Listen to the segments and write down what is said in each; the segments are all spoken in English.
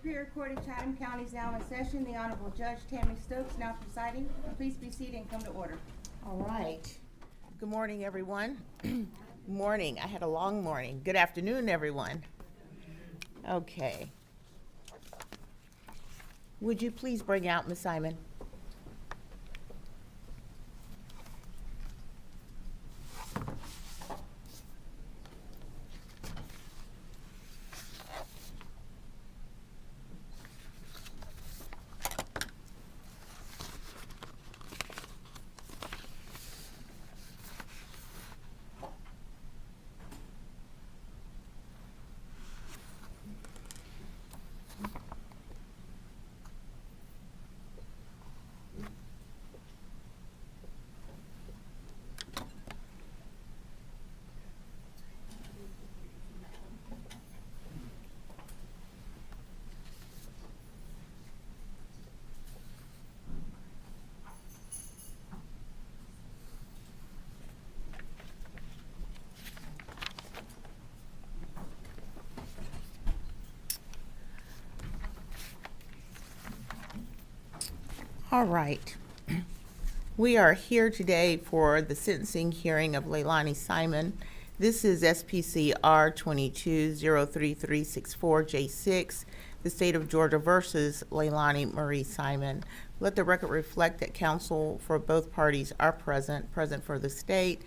Superior Court of Chatham County is now in session. The Honorable Judge Tammy Stokes now presiding. Please be seated and come to order. All right. Good morning, everyone. Morning. I had a long morning. Good afternoon, everyone. Okay. Would you please bring out Ms. Simon? All right. We are here today for the sentencing hearing of Leilani Simon. This is SPC R22-03364J6, the State of Georgia versus Leilani Marie Simon. Let the record reflect that counsel for both parties are present for the state.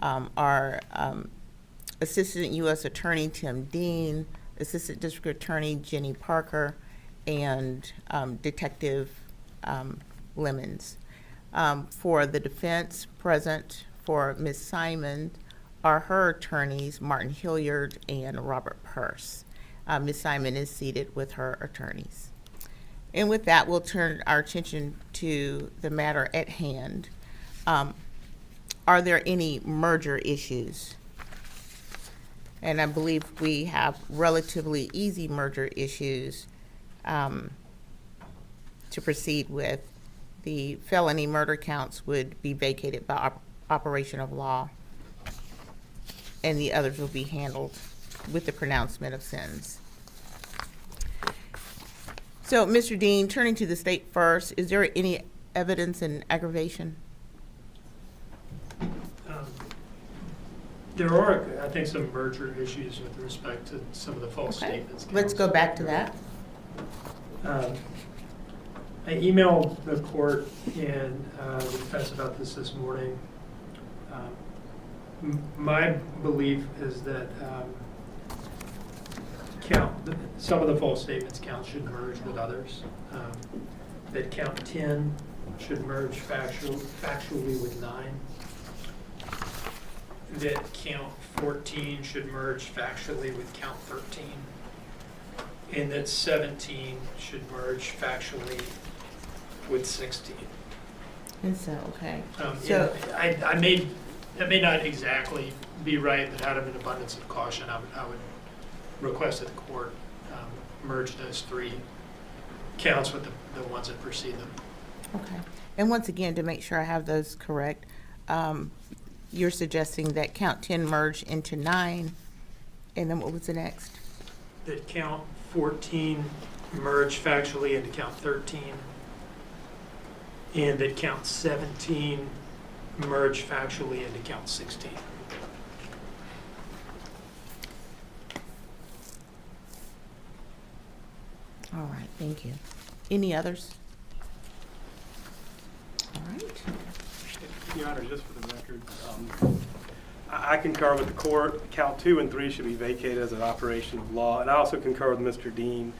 Our Assistant U.S. Attorney Tim Dean, Assistant District Attorney Jenny Parker, and Detective Lemmons. For the defense, present for Ms. Simon are her attorneys, Martin Hilliard and Robert Purse. Ms. Simon is seated with her attorneys. And with that, we'll turn our attention to the matter at hand. Are there any merger issues? And I believe we have relatively easy merger issues to proceed with. The felony murder counts would be vacated by operation of law, and the others will be handled with the pronouncement of sentence. So, Mr. Dean, turning to the state first, is there any evidence in aggravation? There are, I think, some merger issues with respect to some of the false statements. Let's go back to that. I emailed the court and the defense about this morning. My belief is that some of the false statements count should merge with others. That count 10 should merge factually with 9. That count 14 should merge factually with count 13. And that 17 should merge factually with 16. And so, okay. So I may not exactly be right, but out of an abundance of caution, I would request that the court merge those 3 counts with the ones that precede them. Okay. And once again, to make sure I have those correct, you're suggesting that count 10 merge into 9, and then what was the next? That count 14 merge factually into count 13, and that count 17 merge factually into count 16. All right, thank you. Any others? All right. Your Honor, just for the record, I concur with the court. Count 2 and 3 should be vacated as an operation of law, and I also concur with Mr. Dean.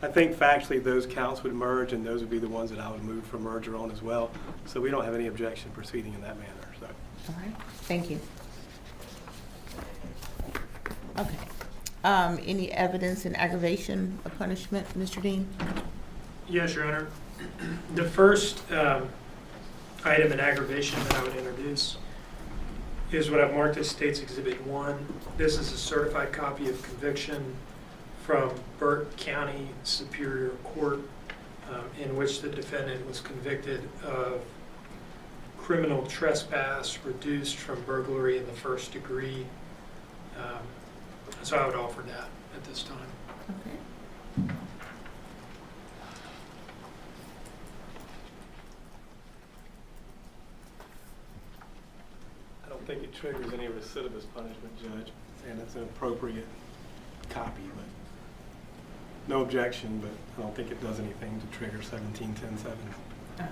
I think factually those counts would merge, and those would be the ones that I would move for merger on as well. So we don't have any objection proceeding in that manner. So. All right, thank you. Okay. Any evidence in aggravation of punishment, Mr. Dean? Yes, Your Honor. The first item in aggravation that I would introduce is what I've marked as State's Exhibit 1. This is a certified copy of conviction from Burke County Superior Court in which the defendant was convicted of criminal trespass reduced from burglary in the first degree. So I would offer that at this time. Okay. don't think it triggers any recidivist punishment, Judge, and it's an appropriate copy, but no objection, but I don't think it does anything to trigger 1710-7. All right.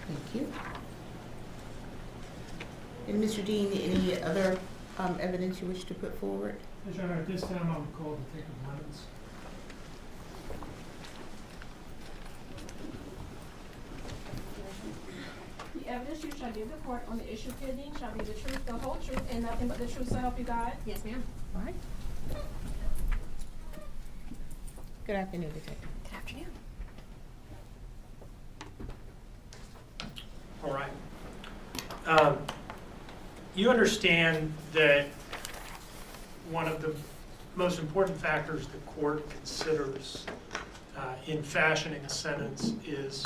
Thank you. And Mr. Dean, any other evidence you wish to put forward? Yes, Your Honor, at this time, I would call Detective Lemmons. The evidence you shall give the court on the issue pending shall be the truth, the whole truth, and nothing but the truth, so help you God? Yes, ma'am. All right. Good afternoon, Detective. Good afternoon. All right. You understand that one of the most important factors the court considers in fashioning a sentence is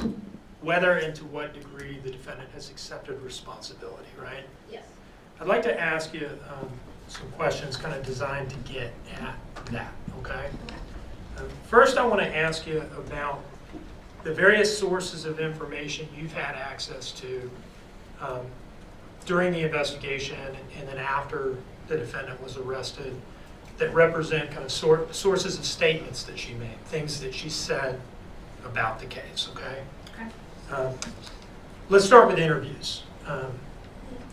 whether and to what degree the defendant has accepted responsibility, right? Yes. I'd like to ask you some questions kind of designed to get at that, okay? First, I want to ask you about the various sources of information you've had access to during the investigation and then after the defendant was arrested that represent kind of sources of statements that she made, things that she said about the case, okay? Okay. Let's start with interviews.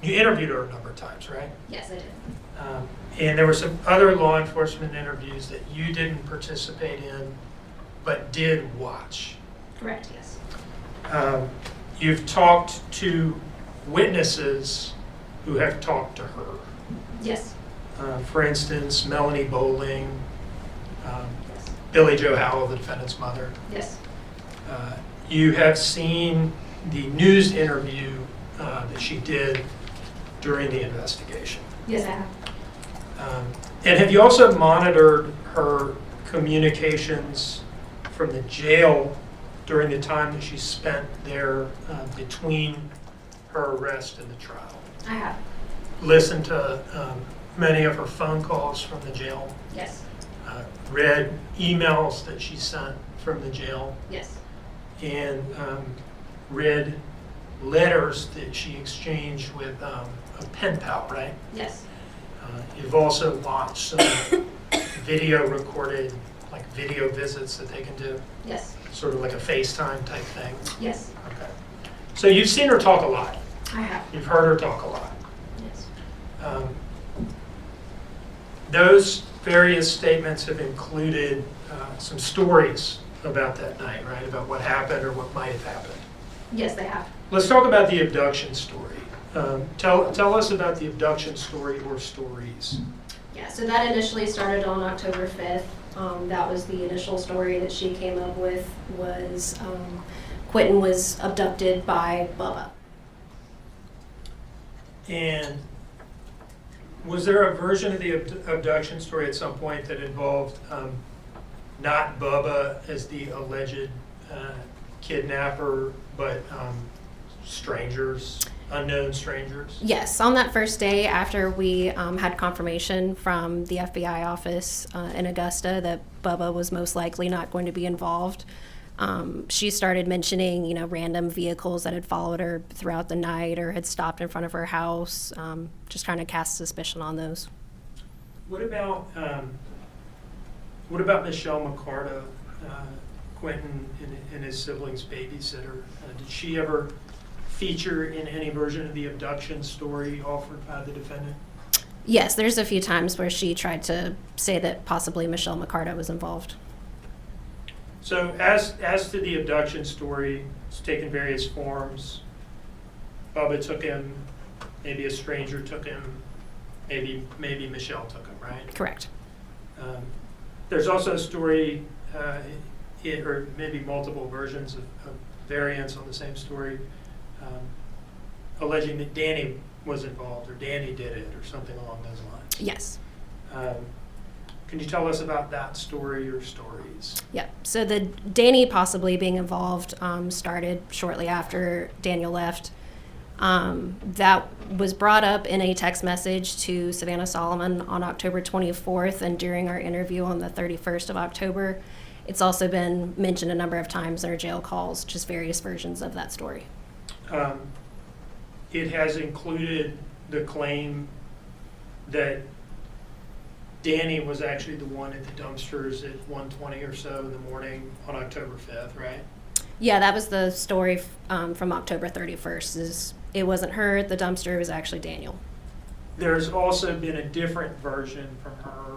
You interviewed her a number of times, right? Yes, I did. And there were some other law enforcement interviews that you didn't participate in but did watch. Correct, yes. You've talked to witnesses who have talked to her. Yes. For instance, Melanie Bowling, Yes. Billie Jo Howell, the defendant's mother. Yes. You have seen the news interview that she did during the investigation. Yes, I have. And have you also monitored her communications from the jail during the time that she spent there between her arrest and the trial? I have. Listened to many of her phone calls from the jail, Yes. read emails that she sent from the jail, Yes. and read letters that she exchanged with a pen pal, right? Yes. You've also watched some video recorded, like video visits that they can do, Yes. sort of like a FaceTime type thing. Yes. Okay. So you've seen her talk a lot. I have. You've heard her talk a lot. Yes. Those various statements have included some stories about that night, right? About what happened or what might have happened. Yes, they have. Let's talk about the abduction story. Tell us about the abduction story or stories. Yeah, so that initially started on October 5th. That was the initial story that she came up with was Quinton was abducted by Bubba. And was there a version of the abduction story at some point that involved not Bubba as the alleged kidnapper, but strangers, unknown strangers? Yes, on that first day after we had confirmation from the FBI office in Augusta that Bubba was most likely not going to be involved, she started mentioning, random vehicles that had followed her throughout the night or had stopped in front of her house, just trying to cast suspicion on those. What about Michelle McCarta, Quinton and his siblings' babysitter? Did she ever feature in any version of the abduction story offered by the defendant? Yes, there's a few times where she tried to say that possibly Michelle McCarta was involved. So as to the abduction story, it's taken various forms. Bubba took him, maybe a stranger took him, maybe Michelle took him, right? Correct. There's also a story, or maybe multiple versions of variants on the same story, alleging that Danny was involved or Danny did it or something along those lines. Yes. Can you tell us about that story or stories? Yeah. So the Danny possibly being involved started shortly after Daniel left. That was brought up in a text message to Savannah Solomon on October 24th, and during our interview on the 31st of October, It's also been mentioned a number of times in our jail calls, just various versions of that story. It has included the claim that Danny was actually the one at the dumpsters at 1:20 or so in the morning on October 5th, right? Yeah, that was the story from October 31st. Is it wasn't her at the dumpster, it was actually Daniel. There's also been a different version from her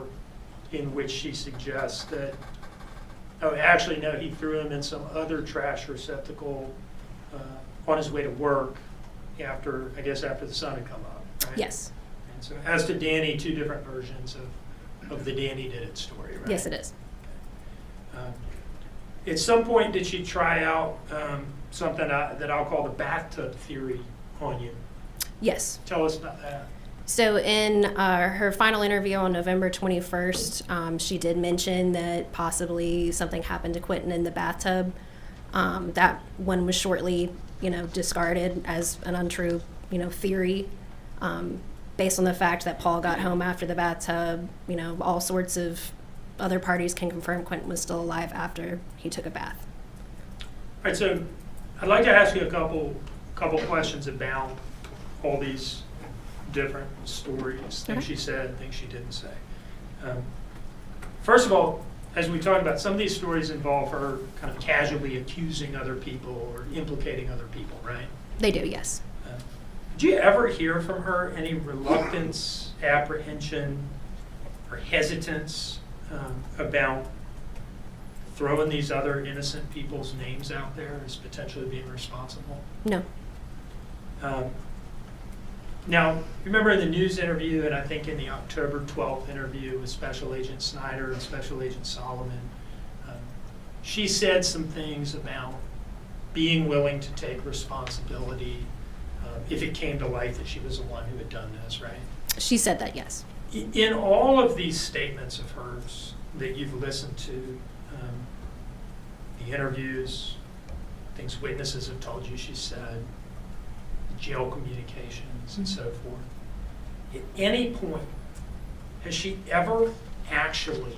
in which she suggests that, oh, actually, no, he threw him in some other trash receptacle on his way to work after, I guess, after the sun had come up, right? Yes. And so as to Danny, two different versions of the Danny did it story, right? Yes, it is. At some point, did she try out something that I'll call the bathtub theory on you? Yes. Tell us about that. So in her final interview on November 21st, she did mention that possibly something happened to Quinton in the bathtub. That one was shortly, discarded as an untrue, theory, based on the fact that Paul got home after the bathtub. All sorts of other parties can confirm Quinton was still alive after he took a bath. All right, so I'd like to ask you a couple questions about all these different stories, things she said, things she didn't say. First of all, as we talked about, some of these stories involve her kind of casually accusing other people or implicating other people, right? They do, yes. Did you ever hear from her any reluctance, apprehension, or hesitance about throwing these other innocent people's names out there as potentially being responsible? No. Now, remember in the news interview, and I think in the October 12th interview with Special Agent Snyder and Special Agent Solomon, she said some things about being willing to take responsibility if it came to light that she was the one who had done this, right? She said that, yes. In all of these statements of hers that you've listened to, the interviews, things witnesses have told you she said, jail communications and so forth, at any point, has she ever actually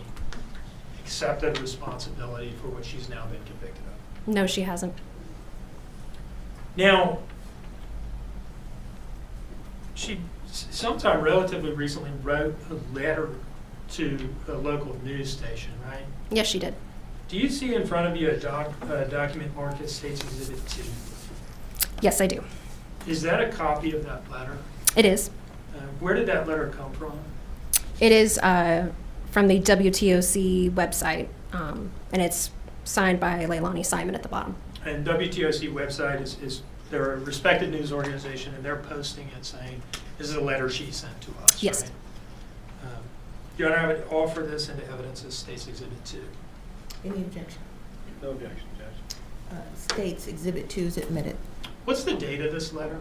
accepted responsibility for what she's now been convicted of? No, she hasn't. Now, she sometime relatively recently wrote a letter to a local news station, right? Yes, she did. Do you see in front of you a document marked as State's Exhibit 2? Yes, I do. Is that a copy of that letter? It is. Where did that letter come from? It is from the WTOC website, and it's signed by Leilani Simon at the bottom. And WTOC website is they're a respected news organization, and they're posting it saying, this is a letter she sent to us, Yes. right? Your Honor, I would offer this into evidence as State's Exhibit 2. Any objection? No objection, Judge. States Exhibit 2 is admitted. What's the date of this letter?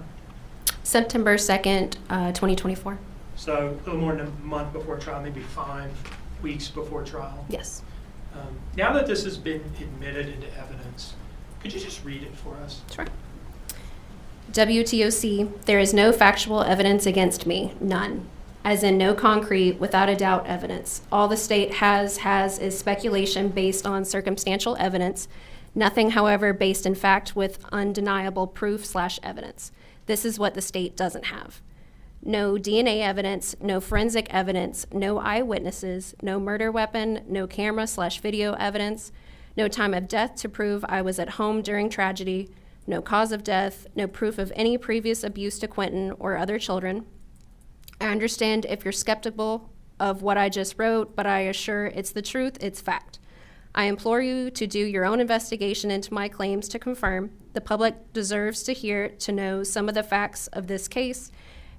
September 2nd, 2024. So a little more than a month before trial, maybe 5 weeks before trial. Yes. Now that this has been admitted into evidence, could you just read it for us? Sure. WTOC, there is no factual evidence against me, none. As in no concrete, without a doubt evidence. All the state has is speculation based on circumstantial evidence. Nothing, however, based in fact with undeniable proof/evidence. This is what the state doesn't have. No DNA evidence, no forensic evidence, no eyewitnesses, no murder weapon, no camera/video evidence, no time of death to prove I was at home during tragedy, no cause of death, no proof of any previous abuse to Quinton or other children. I understand if you're skeptical of what I just wrote, but I assure it's the truth, it's fact. I implore you to do your own investigation into my claims to confirm. The public deserves to hear, to know some of the facts of this case,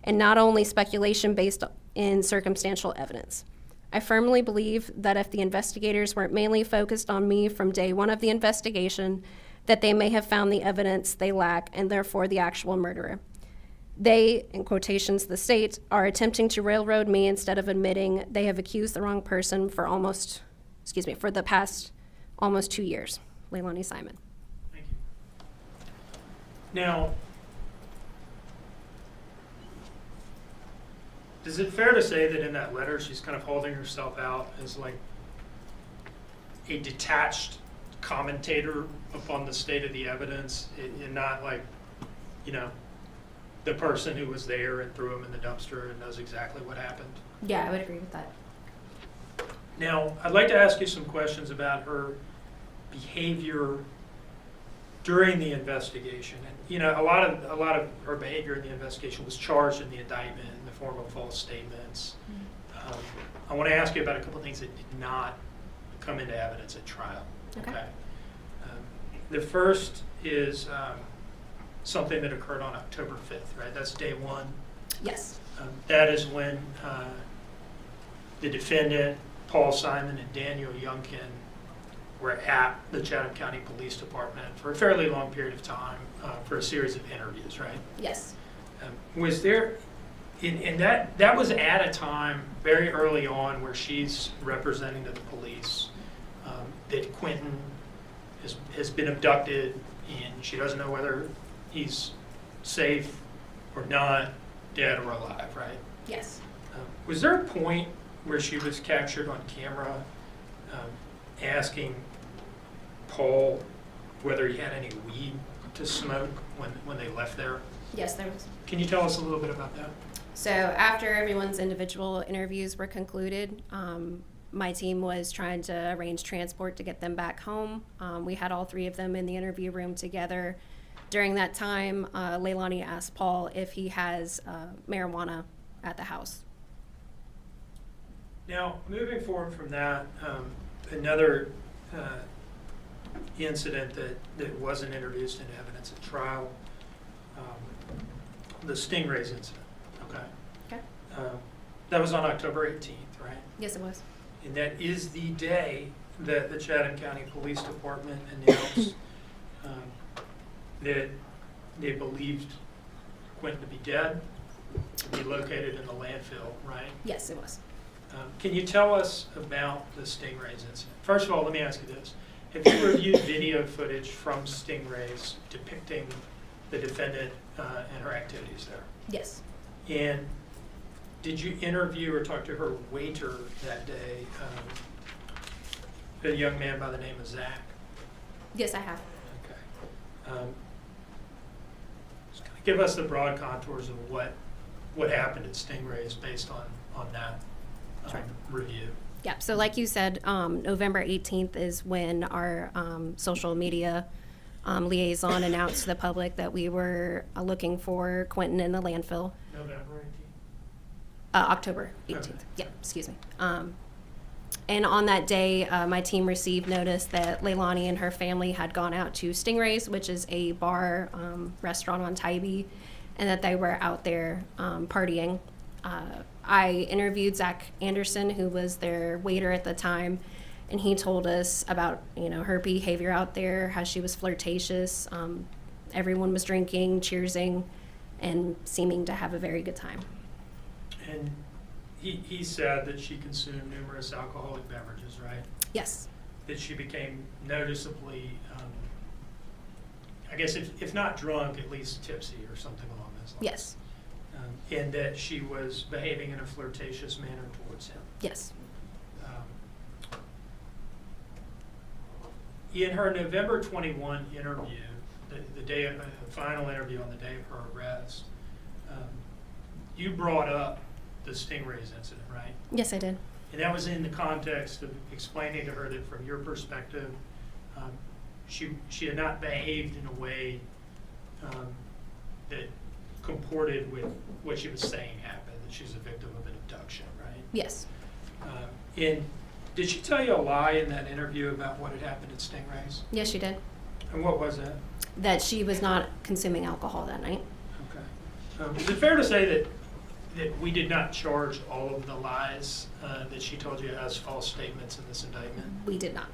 and not only speculation based in circumstantial evidence. I firmly believe that if the investigators weren't mainly focused on me from day one of the investigation, that they may have found the evidence they lack and therefore the actual murderer. They, in quotations, the state, are attempting to railroad me instead of admitting they have accused the wrong person for for the past almost 2 years. Leilani Simon. Thank you. Now, is it fair to say that in that letter she's kind of holding herself out as like a detached commentator upon the state of the evidence and not like, the person who was there and threw him in the dumpster and knows exactly what happened? Yeah, I would agree with that. Now, I'd like to ask you some questions about her behavior during the investigation. And, a lot of her behavior in the investigation was charged in the indictment in the form of false statements. I want to ask you about a couple of things that did not come into evidence at trial. Okay. The first is something that occurred on October 5th, right? That's day one. Yes. That is when the defendant, Paul Simon, and Daniel Youngkin were at the Chatham County Police Department for a fairly long period of time for a series of interviews, right? Yes. Was there, and that was at a time very early on where she's representing to the police that Quinton has been abducted and she doesn't know whether he's safe or not, dead or alive, right? Yes. Was there a point where she was captured on camera asking Paul whether he had any weed to smoke when they left there? Yes, there was. Can you tell us a little bit about that? So after everyone's individual interviews were concluded, my team was trying to arrange transport to get them back home. We had all three of them in the interview room together. During that time, Leilani asked Paul if he has marijuana at the house. Now, moving forward from that, another incident that wasn't introduced into evidence at trial, the Stingrays incident, okay? Okay. That was on October 18th, right? Yes, it was. And that is the day that the Chatham County Police Department announced that they believed Quinton to be dead, to be located in the landfill, right? Yes, it was. Can you tell us about the Stingrays incident? First of all, let me ask you this. Have you reviewed video footage from Stingrays depicting the defendant and her activities there? Yes. And did you interview or talk to her waiter that day, a young man by the name of Zach? Yes, I have. Okay. Just kind of give us the broad contours of what happened at Stingrays based on that Sure. review. Yeah, so like you said, November 18th is when our social media liaison announced to the public that we were looking for Quinton in the landfill. November 18th? October 18th. Okay. Yeah, excuse me. And on that day, my team received notice that Leilani and her family had gone out to Stingrays, which is a bar restaurant on Tybee, and that they were out there partying. I interviewed Zach Anderson, who was their waiter at the time, and he told us about her behavior out there, how she was flirtatious. Everyone was drinking, cheersing, and seeming to have a very good time. And he said that she consumed numerous alcoholic beverages, right? Yes. That she became noticeably, I guess if not drunk, at least tipsy or something along those lines. Yes. And that she was behaving in a flirtatious manner towards him. Yes. In her November 21 interview, the day of the final interview on the day of her arrest, you brought up the Stingrays incident, right? Yes, I did. And that was in the context of explaining to her that from your perspective, she had not behaved in a way that comported with what she was saying happened, that she's a victim of an abduction, right? Yes. And did she tell you a lie in that interview about what had happened at Stingrays? Yes, she did. And what was that? That she was not consuming alcohol that night. Okay. Is it fair to say that we did not charge all of the lies that she told you as false statements in this indictment? We did not.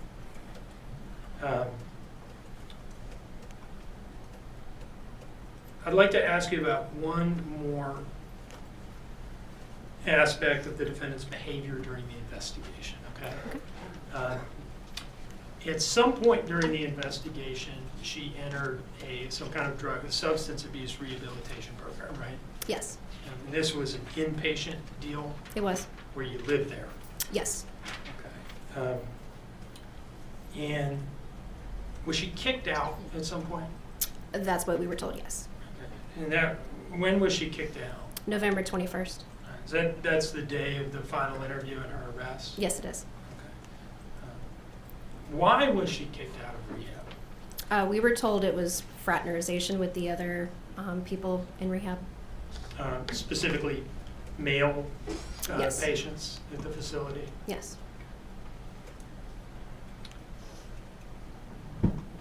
I'd like to ask you about one more aspect of the defendant's behavior during the investigation, okay? At some point during the investigation, she entered some kind of a substance abuse rehabilitation program, right? Yes, And this was an inpatient deal it was. where you lived there. Yes. Okay. And was she kicked out at some point? That's what we were told, yes. And when was she kicked out? November 21st. That's the day of the final interview and her arrest? Yes, it is. Why was she kicked out of rehab? We were told it was fraternization with the other people in rehab. Specifically male Yes. patients at the facility? Yes.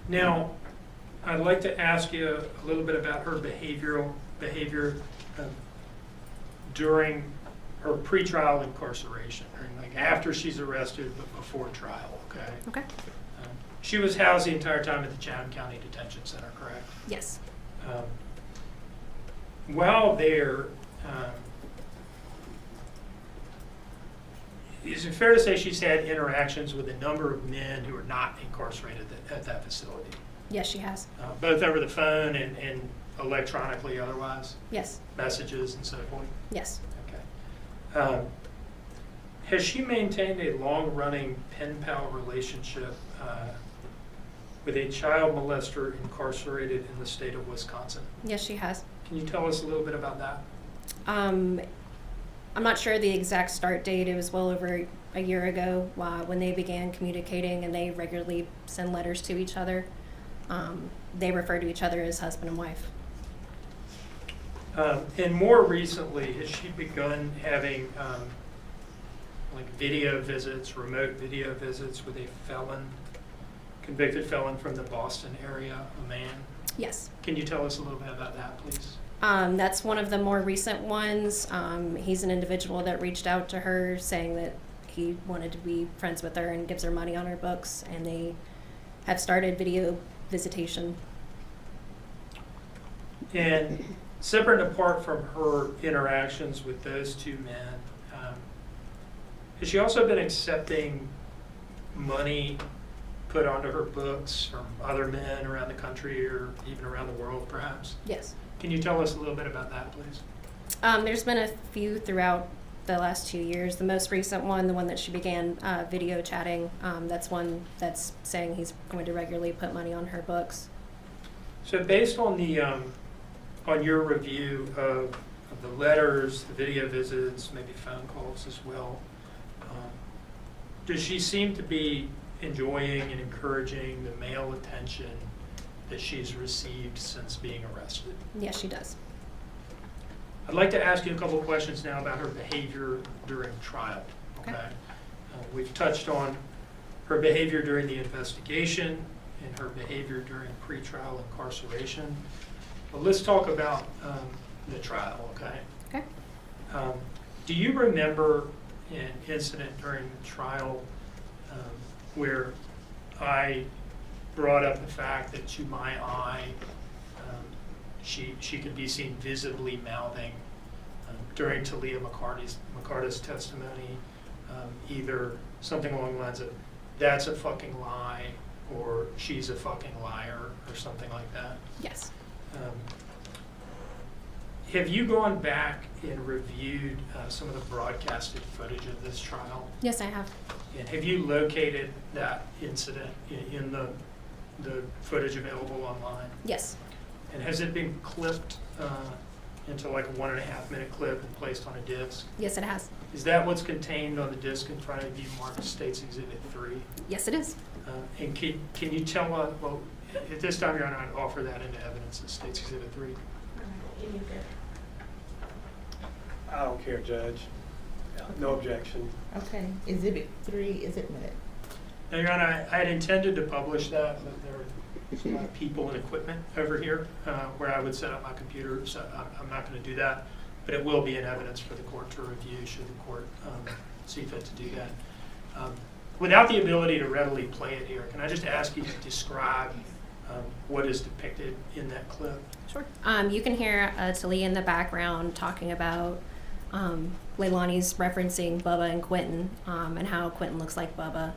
Now, I'd like to ask you a little bit about her behavior during her pretrial incarceration, or like after she's arrested but before trial, okay? Okay. She was housed the entire time at the Chatham County Detention Center, correct? Yes. While there, is it fair to say she's had interactions with a number of men who are not incarcerated at that facility? Yes, she has. Both over the phone and electronically otherwise? Yes. Messages and so forth? Yes. Okay. Has she maintained a long-running pen pal relationship with a child molester incarcerated in the state of Wisconsin? Yes, she has. Can you tell us a little bit about that? I'm not sure the exact start date. It was well over a year ago when they began communicating, and they regularly send letters to each other. They refer to each other as husband and wife. And more recently, has she begun having like video visits, remote video visits with a convicted felon from the Boston area, a man? Yes. Can you tell us a little bit about that, please? That's one of the more recent ones. He's an individual that reached out to her saying that he wanted to be friends with her and gives her money on her books, and they have started video visitation. And separate and apart from her interactions with those two men, has she also been accepting money put onto her books from other men around the country or even around the world, perhaps? Yes. Can you tell us a little bit about that, please? There's been a few throughout the last 2 years. The most recent one, the one that she began video chatting, that's one that's saying he's going to regularly put money on her books. So based on the on your review of the letters, the video visits, maybe phone calls as well, does she seem to be enjoying and encouraging the male attention that she's received since being arrested? Yes, she does. I'd like to ask you a couple of questions now about her behavior during trial. Okay. We've touched on her behavior during the investigation and her behavior during pretrial incarceration. But let's talk about the trial, okay? Okay. Do you remember an incident during the trial where I brought up the fact that to my eye, she could be seen visibly mouthing during Talea McCarta's testimony, either something along the lines of, "That's a fucking lie," or "She's a fucking liar," or something like that? Yes. Have you gone back and reviewed some of the broadcasted footage of this trial? Yes, I have. And have you located that incident in the footage available online? Yes. And has it been clipped into like a 1.5 minute clip and placed on a disc? Yes, it has. Is that what's contained on the disc in front of you marked State's Exhibit 3? Yes, it is. And can you tell us, well, at this time, Your Honor, I'd offer that into evidence as State's Exhibit 3. I don't care, Judge. No objection. Okay, Exhibit 3 is admitted. Now, Your Honor, I had intended to publish that, but there was a lot of people and equipment over here where I would set up my computer, so I'm not going to do that. But it will be in evidence for the court to review should the court see fit to do that. Without the ability to readily play it here, can I just ask you to describe what is depicted in that clip? Sure. You can hear Talea in the background talking about Leilani's referencing Bubba and Quinton and how Quinton looks like Bubba.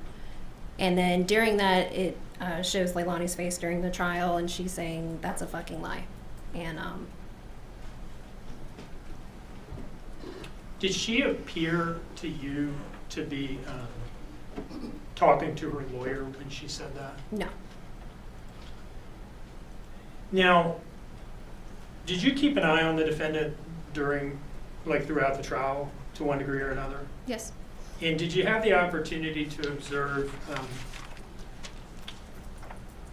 And then during that, it shows Leilani's face during the trial, and she's saying, "That's a fucking lie." And Did she appear to you to be talking to her lawyer when she said that? No. Now, did you keep an eye on the defendant during, like throughout the trial to one degree or another? Yes. And did you have the opportunity to observe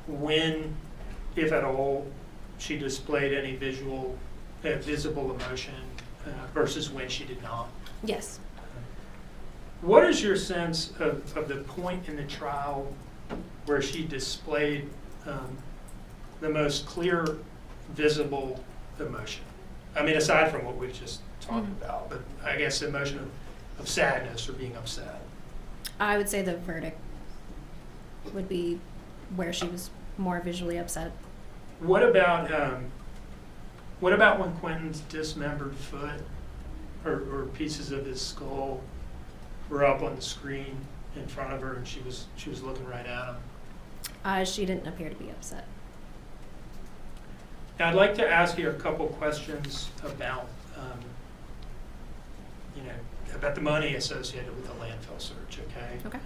when, if at all, she displayed any visible emotion versus when she did not? Yes. What is your sense of the point in the trial where she displayed the most clear, visible emotion? I mean, aside from what we've just talked about, but I guess the emotion of sadness or being upset. I would say the verdict would be where she was more visually upset. What about when Quinton's dismembered foot or pieces of his skull were up on the screen in front of her and she was looking right at him? She didn't appear to be upset. Now, I'd like to ask you a couple questions about, about the money associated with the landfill search, okay? Okay.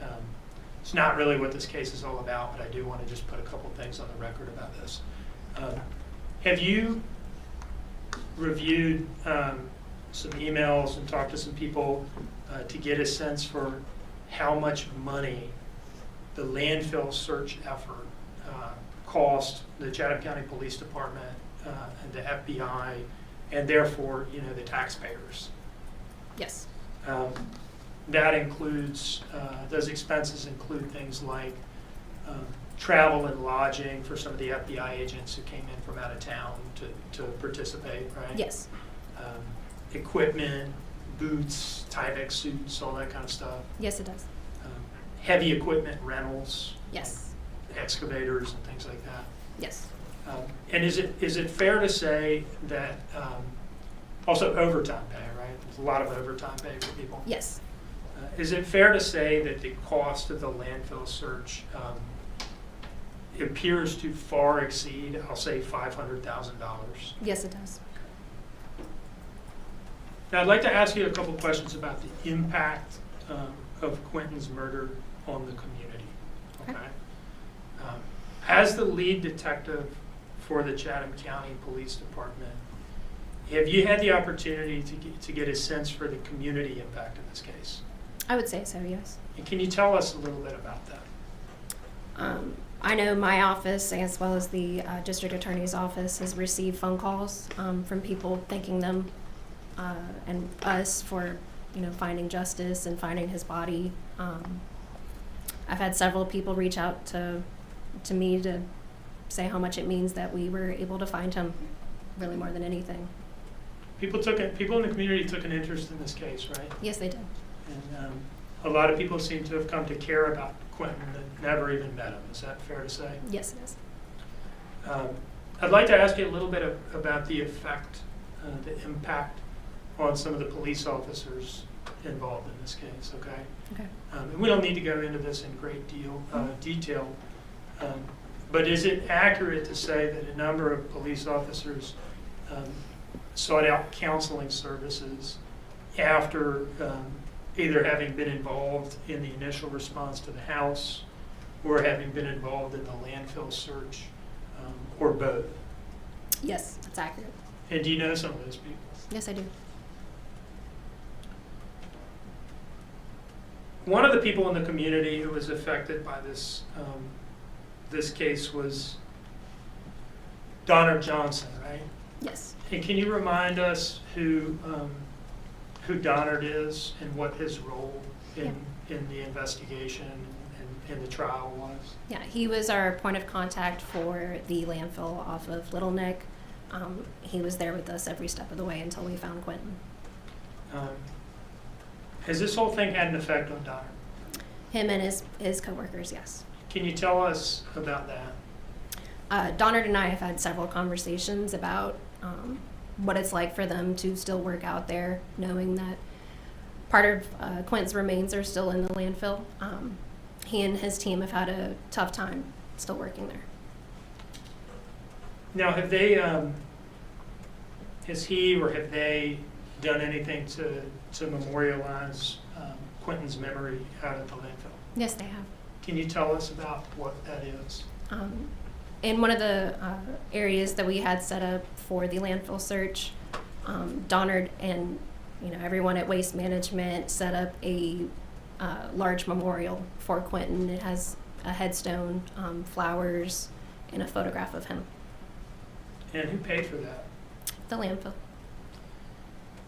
It's not really what this case is all about, but I do want to just put a couple things on the record about this. Have you reviewed some emails and talked to some people to get a sense for how much money the landfill search effort cost the Chatham County Police Department and the FBI, and therefore, the taxpayers? Yes. That includes, those expenses include things like travel and lodging for some of the FBI agents who came in from out of town to participate, right? Yes. Equipment, boots, Tyvek suits, all that kind of stuff. Yes, it does. Heavy equipment rentals, Yes. excavators and things like that. Yes. And is it fair to say that, also overtime pay, right? There's a lot of overtime pay for people. Yes. Is it fair to say that the cost of the landfill search appears to far exceed, I'll say, $500,000? Yes, it does. Now, I'd like to ask you a couple questions about the impact of Quinton's murder on the community. Okay. As the lead detective for the Chatham County Police Department, have you had the opportunity to get a sense for the community impact in this case? I would say so, yes. And can you tell us a little bit about that? I know my office, as well as the district attorney's office, has received phone calls from people thanking them and us for, finding justice and finding his body. I've had several people reach out to me to say how much it means that we were able to find him, really more than anything. People in the community took an interest in this case, right? Yes, they did. And a lot of people seem to have come to care about Quinton that never even met him. Is that fair to say? Yes, it is. I'd like to ask you a little bit about the effect, the impact on some of the police officers involved in this case, okay? Okay. And we don't need to go into this in great detail, but is it accurate to say that a number of police officers sought out counseling services after either having been involved in the initial response to the house or having been involved in the landfill search, or both? Yes, that's accurate. And do you know some of those people? Yes, I do. One of the people in the community who was affected by this case was Donner Johnson, right? Yes. And can you remind us who Donner is and what his role in the investigation and in the trial was? Yeah, he was our point of contact for the landfill off of Little Neck. He was there with us every step of the way until we found Quinton. Has this whole thing had an effect on Donner? Him and his coworkers, yes. Can you tell us about that? Donner and I have had several conversations about what it's like for them to still work out there, knowing that part of Quinton's remains are still in the landfill. He and his team have had a tough time still working there. Now, have they, has he or have they done anything to memorialize Quinton's memory out at the landfill? Yes, they have. Can you tell us about what that is? In one of the areas that we had set up for the landfill search, Donnard and everyone at Waste Management set up a large memorial for Quinton. It has a headstone, flowers, and a photograph of him. And who paid for that? The landfill.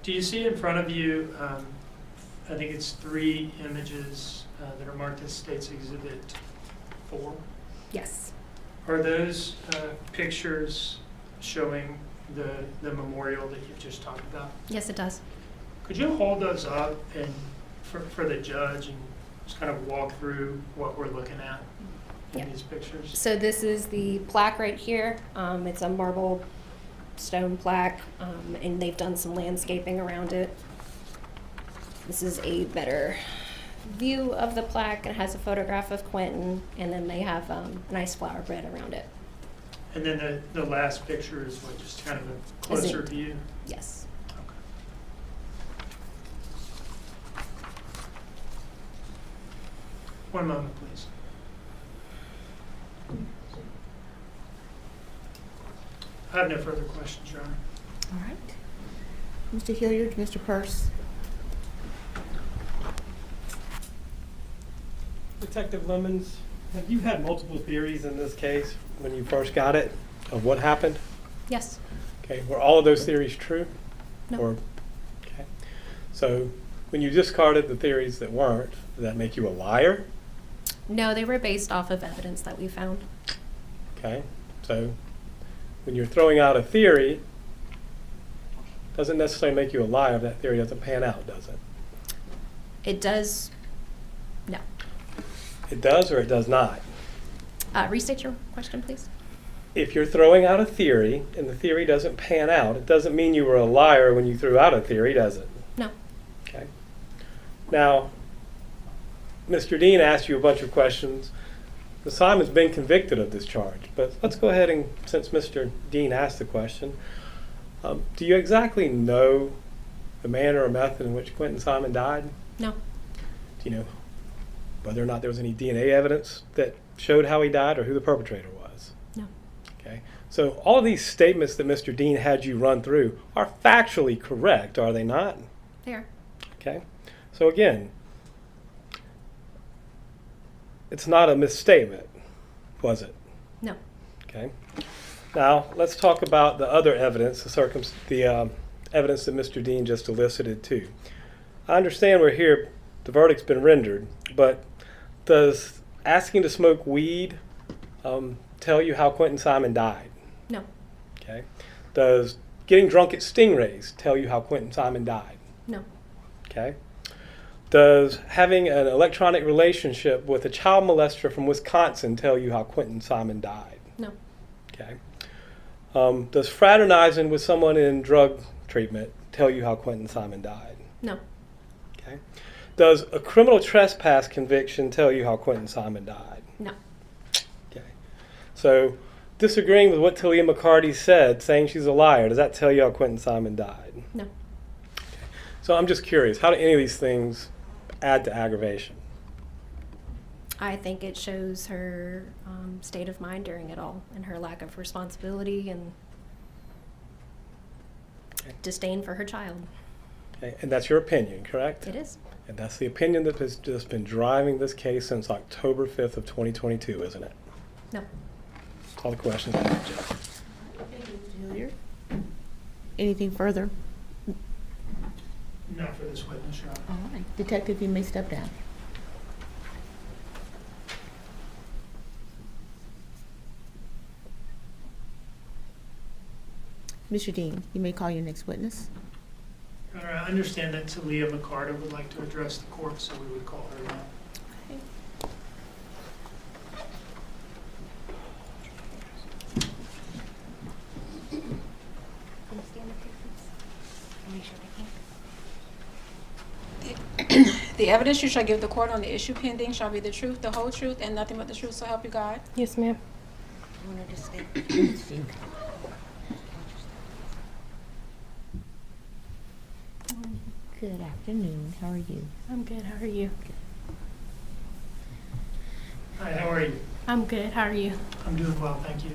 Do you see in front of you, I think it's 3 images that are marked as State's Exhibit 4? Yes. Are those pictures showing the memorial that you've just talked about? Yes, it does. Could you hold those up and for the judge and just kind of walk through what we're looking at in Yeah. these pictures? So this is the plaque right here. It's a marble stone plaque, and they've done some landscaping around it. This is a better view of the plaque. It has a photograph of Quinton, and then they have a nice flower bed around it. And then the last picture is what, just kind of a closer view? Yes. Okay. One moment, please. I have no further questions, Your Honor. All right. Mr. Hilliard, Mr. Purse. Detective Lemmons, have you had multiple theories in this case when you first got it of what happened? Yes. Okay, were all of those theories true? No. Okay. So when you discarded the theories that weren't, did that make you a liar? No, they were based off of evidence that we found. Okay. So when you're throwing out a theory, doesn't necessarily make you a liar if that theory doesn't pan out, does it? It does. No. It does or it does not? Restate your question, please. If you're throwing out a theory and the theory doesn't pan out, it doesn't mean you were a liar when you threw out a theory, does it? No. Okay. Now, Mr. Dean asked you a bunch of questions. Ms. Simon's been convicted of this charge, but let's go ahead and, since Mr. Dean asked the question, do you exactly know the manner or method in which Quinton Simon died? No. Do you know whether or not there was any DNA evidence that showed how he died or who the perpetrator was? No. Okay. So all of these statements that Mr. Dean had you run through are factually correct, are they not? They are. Okay. So again, it's not a misstatement, was it? No. Okay. Now let's talk about the other evidence, the evidence that Mr. Dean just elicited too. I understand we're here, the verdict's been rendered, but does asking to smoke weed tell you how Quinton Simon died? No. Okay. Does getting drunk at Stingrays tell you how Quinton Simon died? No. Okay. Does having an electronic relationship with a child molester from Wisconsin tell you how Quinton Simon died? No. Okay. Does fraternizing with someone in drug treatment tell you how Quinton Simon died? No. Okay. Does a criminal trespass conviction tell you how Quinton Simon died? No. Okay. So, disagreeing with what Talea McCarta said, saying she's a liar, does that tell you how Quinton Simon died? No. So I'm just curious, how do any of these things add to aggravation? I think it shows her state of mind during it all and her lack of responsibility and disdain for her child. Okay. And that's your opinion, correct? It is. And that's the opinion that has just been driving this case since October 5th of 2022, isn't it? No. That's all the questions I have, Jeff. Thank you, Mr. Hilliard. Anything further? Not for this witness, Your Honor. All right. Detective, you may step down. Mr. Dean, you may call your next witness. Your Honor, I understand that Talea McCarta would like to address the court, so we would call her now. The evidence you shall give the court on the issue pending shall be the truth, the whole truth, and nothing but the truth, so help you God. Yes, ma'am. Good afternoon. How are you? I'm good. How are you? Hi, how are you? I'm good. How are you? I'm doing well, thank you.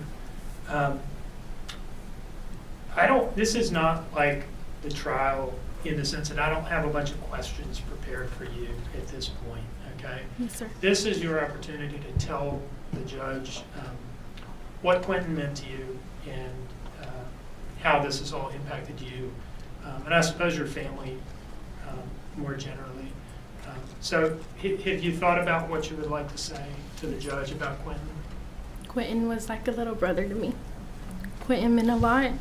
This is not like the trial in the sense that I don't have a bunch of questions prepared for you at this point, okay? Yes, sir. This is your opportunity to tell the judge what Quinton meant to you and how this has all impacted you, and I suppose your family more generally. So have you thought about what you would like to say to the judge about Quinton? Quinton was like a little brother to me. Quinton meant a lot.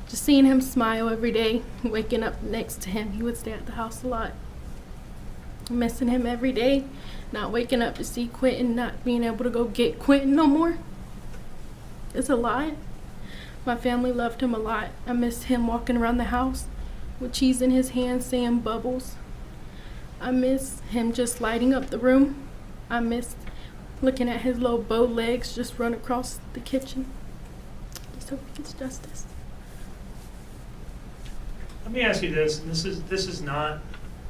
Just seeing him smile every day, waking up next to him, he would stay at the house a lot. Missing him every day, not waking up to see Quinton, not being able to go get Quinton no more. It's a lot. My family loved him a lot. I missed him walking around the house with cheese in his hands saying bubbles. I miss him just lighting up the room. I miss looking at his little bow legs just run across the kitchen. Just hope he gets justice. Let me ask you this, and this is not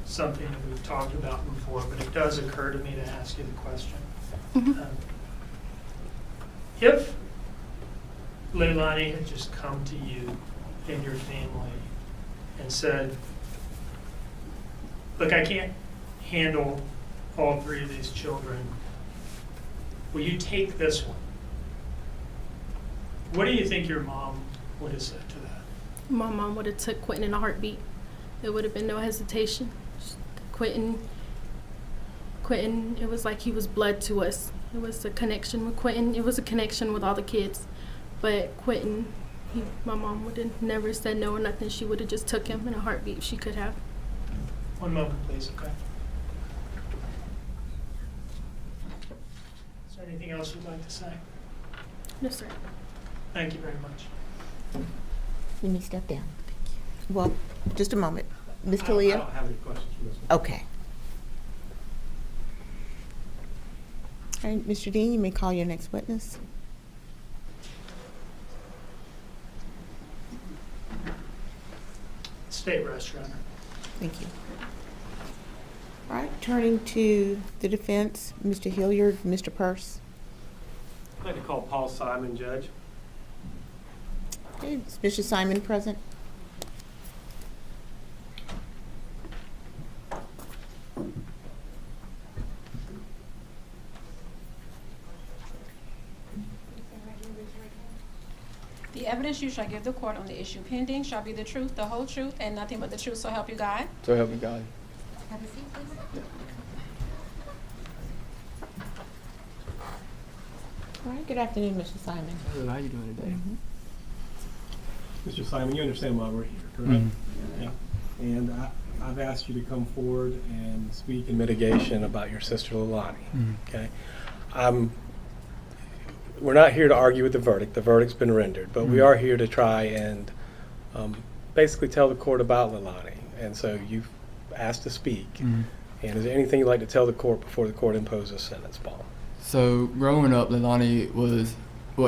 something that we've talked about before, but it does occur to me to ask you the question. Mhm. If Leilani had just come to you and your family and said, look, I can't handle all three of these children, will you take this one? What do you think your mom would have said to that? My mom would have took Quinton in a heartbeat. There would have been no hesitation. Just Quinton, it was like he was blood to us. It was a connection with Quinton. It was a connection with all the kids. But Quinton, my mom would have never said no or nothing. She would have just took him in a heartbeat if she could have. One moment, please, okay? Is there anything else you'd like to say? No, sir. Thank you very much. Let me step down. Well, just a moment. Ms. I Talea? don't have any questions for this one. Okay. All right, Mr. Dean, you may call your next witness. State rest, Your Honor. Thank you. All right, turning to the defense, Mr. Hilliard, Mr. Purse. I'd like to call Paul Simon, Judge. Okay, is Mr. Simon present? The evidence you shall give the court on the issue pending shall be the truth, the whole truth, and nothing but the truth, so help you God. So help me God. Have a seat, please. All right, good afternoon, Mr. Simon. Hello, how you doing today? Mr. Simon, you understand why we're here, correct? Yeah. And I've asked you to come forward and speak in mitigation about your sister Leilani, okay? We're not here to argue with the verdict. The verdict's been rendered, but we are here to try and basically tell the court about Leilani. And so you've asked to speak. And is there anything you'd like to tell the court before the court imposes sentence, Paul? So growing up, Leilani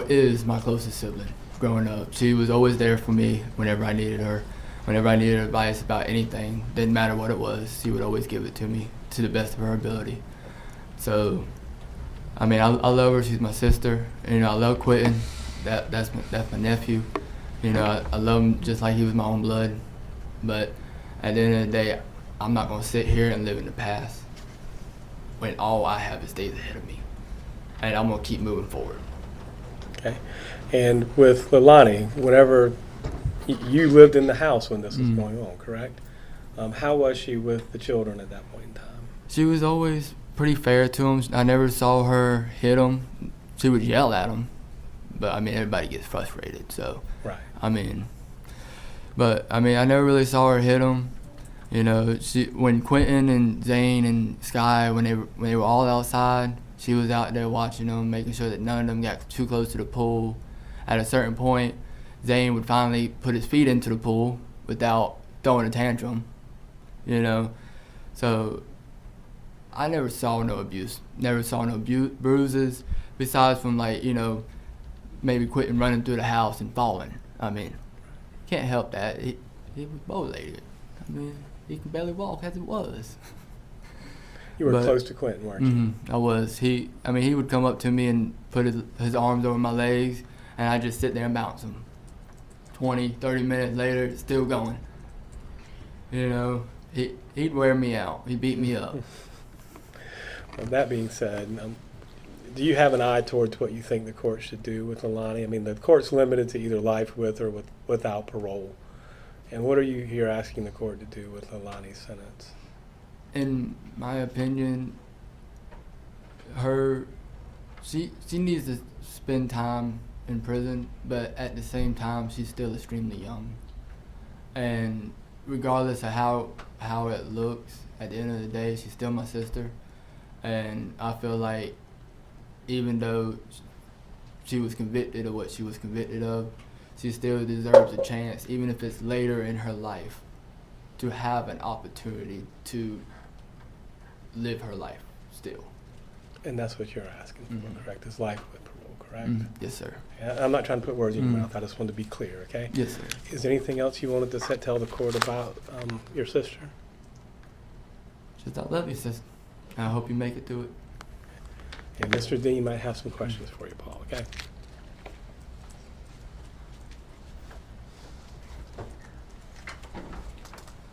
is my closest sibling. Growing up, she was always there for me whenever I needed her. Whenever I needed advice about anything, didn't matter what it was, she would always give it to me to the best of her ability. So, I mean, I love her. She's my sister. You know, I love Quinton. That's my nephew. You know, I love him just like he was my own blood. But at the end of the day, I'm not gonna sit here and live in the past when all I have is days ahead of me, and I'm gonna keep moving forward. Okay. And with Leilani, whenever you lived in the house when this was going on, correct? How was she with the children at that point in time? She was always pretty fair to them. I never saw her hit them. She would yell at them, but I mean, everybody gets frustrated. So, Right. I mean, I never really saw her hit them. You know, when Quinton and Zane and Sky, when they were all outside, she was out there watching them, making sure that none of them got too close to the pool. At a certain point, Zane would finally put his feet into the pool without throwing a tantrum, you know. So I never saw no abuse, never saw no bruises, besides from, like, you know, maybe Quinton running through the house and falling. I mean, can't help that. He was bow-legged. I mean, he can barely walk as it was. You were But- close to Quinton, weren't you? I was. He would come up to me and put his arms over my legs, and I just sit there and bounce him. 20, 30 minutes later, it's still going. You know, he'd wear me out. He'd beat me up. Well, that being said, do you have an eye towards what you think the court should do with Leilani? I mean, the court's limited to either life with or without parole. And what are you here asking the court to do with Leilani's sentence? In my opinion, she needs to spend time in prison, but at the same time, she's still extremely young. And regardless of how it looks, at the end of the day, she's still my sister. And I feel like even though she was convicted of what she was convicted of, she still deserves a chance, even if it's later in her life, to have an opportunity to live her life still. And that's what you're asking for, correct? Is life with parole, correct? Yes, sir. Yeah, I'm not trying to put words in your mouth. I just wanted to be clear, okay? Yes, sir. Is there anything else you wanted to tell the court about your sister? Just I love you, sister. I hope you make it through it. And Mr. Dean might have some questions for you, Paul, okay?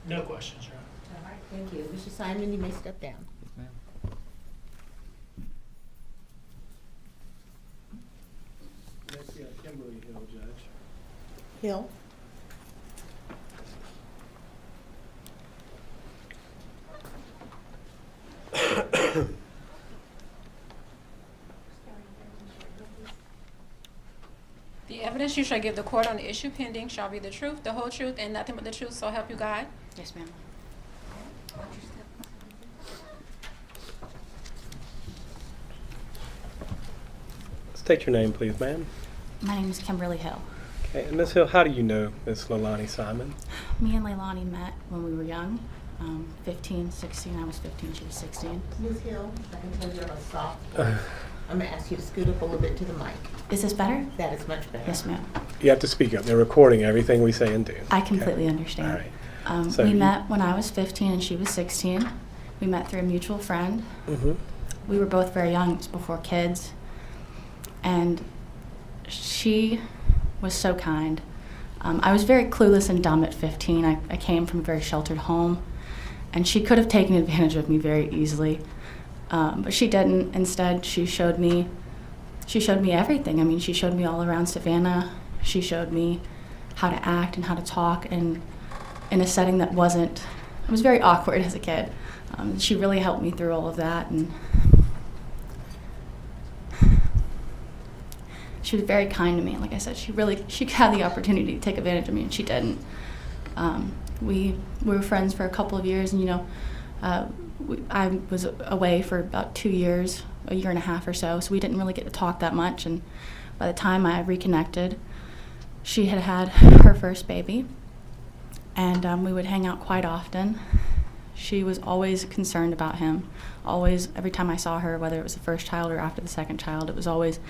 No questions, Your Honor. All right, thank you. Mr. Simon, you may step down. Yes, ma'am. Next, we have Kimberly Hill, Judge. Hill? The evidence you shall give the court on the issue pending shall be the truth, the whole truth, and nothing but the truth, so help you God. Yes, ma'am. State your name, please, ma'am. My name is Kimberly Hill. Okay, and Ms. Hill, how do you know Ms. Leilani Simon? Me and Leilani met when we were young, 15, 16. I was 15, she was 16. Ms. Hill, I can tell you're on a soft voice. I'm gonna ask you to scoot up a little bit to the mic. Is this better? That is much better. Yes, ma'am. You have to speak up. They're recording everything we say and do. I okay? completely All understand. right. So We you- met when I was 15 and she was 16. We met through a mutual friend. Mm-hmm. We were both very young, it was before kids. And she was so kind. I was very clueless and dumb at 15. I came from a very sheltered home, and she could have taken advantage of me very easily, but she didn't. Instead, she showed me everything. I mean, she showed me all around Savannah. She showed me how to act and how to talk, and in a setting that wasn't. It was very awkward as a kid. She really helped me through all of that, and she was very kind to me. Like I said, she had the opportunity to take advantage of me, and she didn't. We were friends for a couple of years, and I was away for about 2 years, a year and a half or so we didn't really get to talk that much. And by the time I reconnected, she had had her first baby, and we would hang out quite often. She was always concerned about him. Always, every time I saw her, whether it was the first child or after the second child, it was always,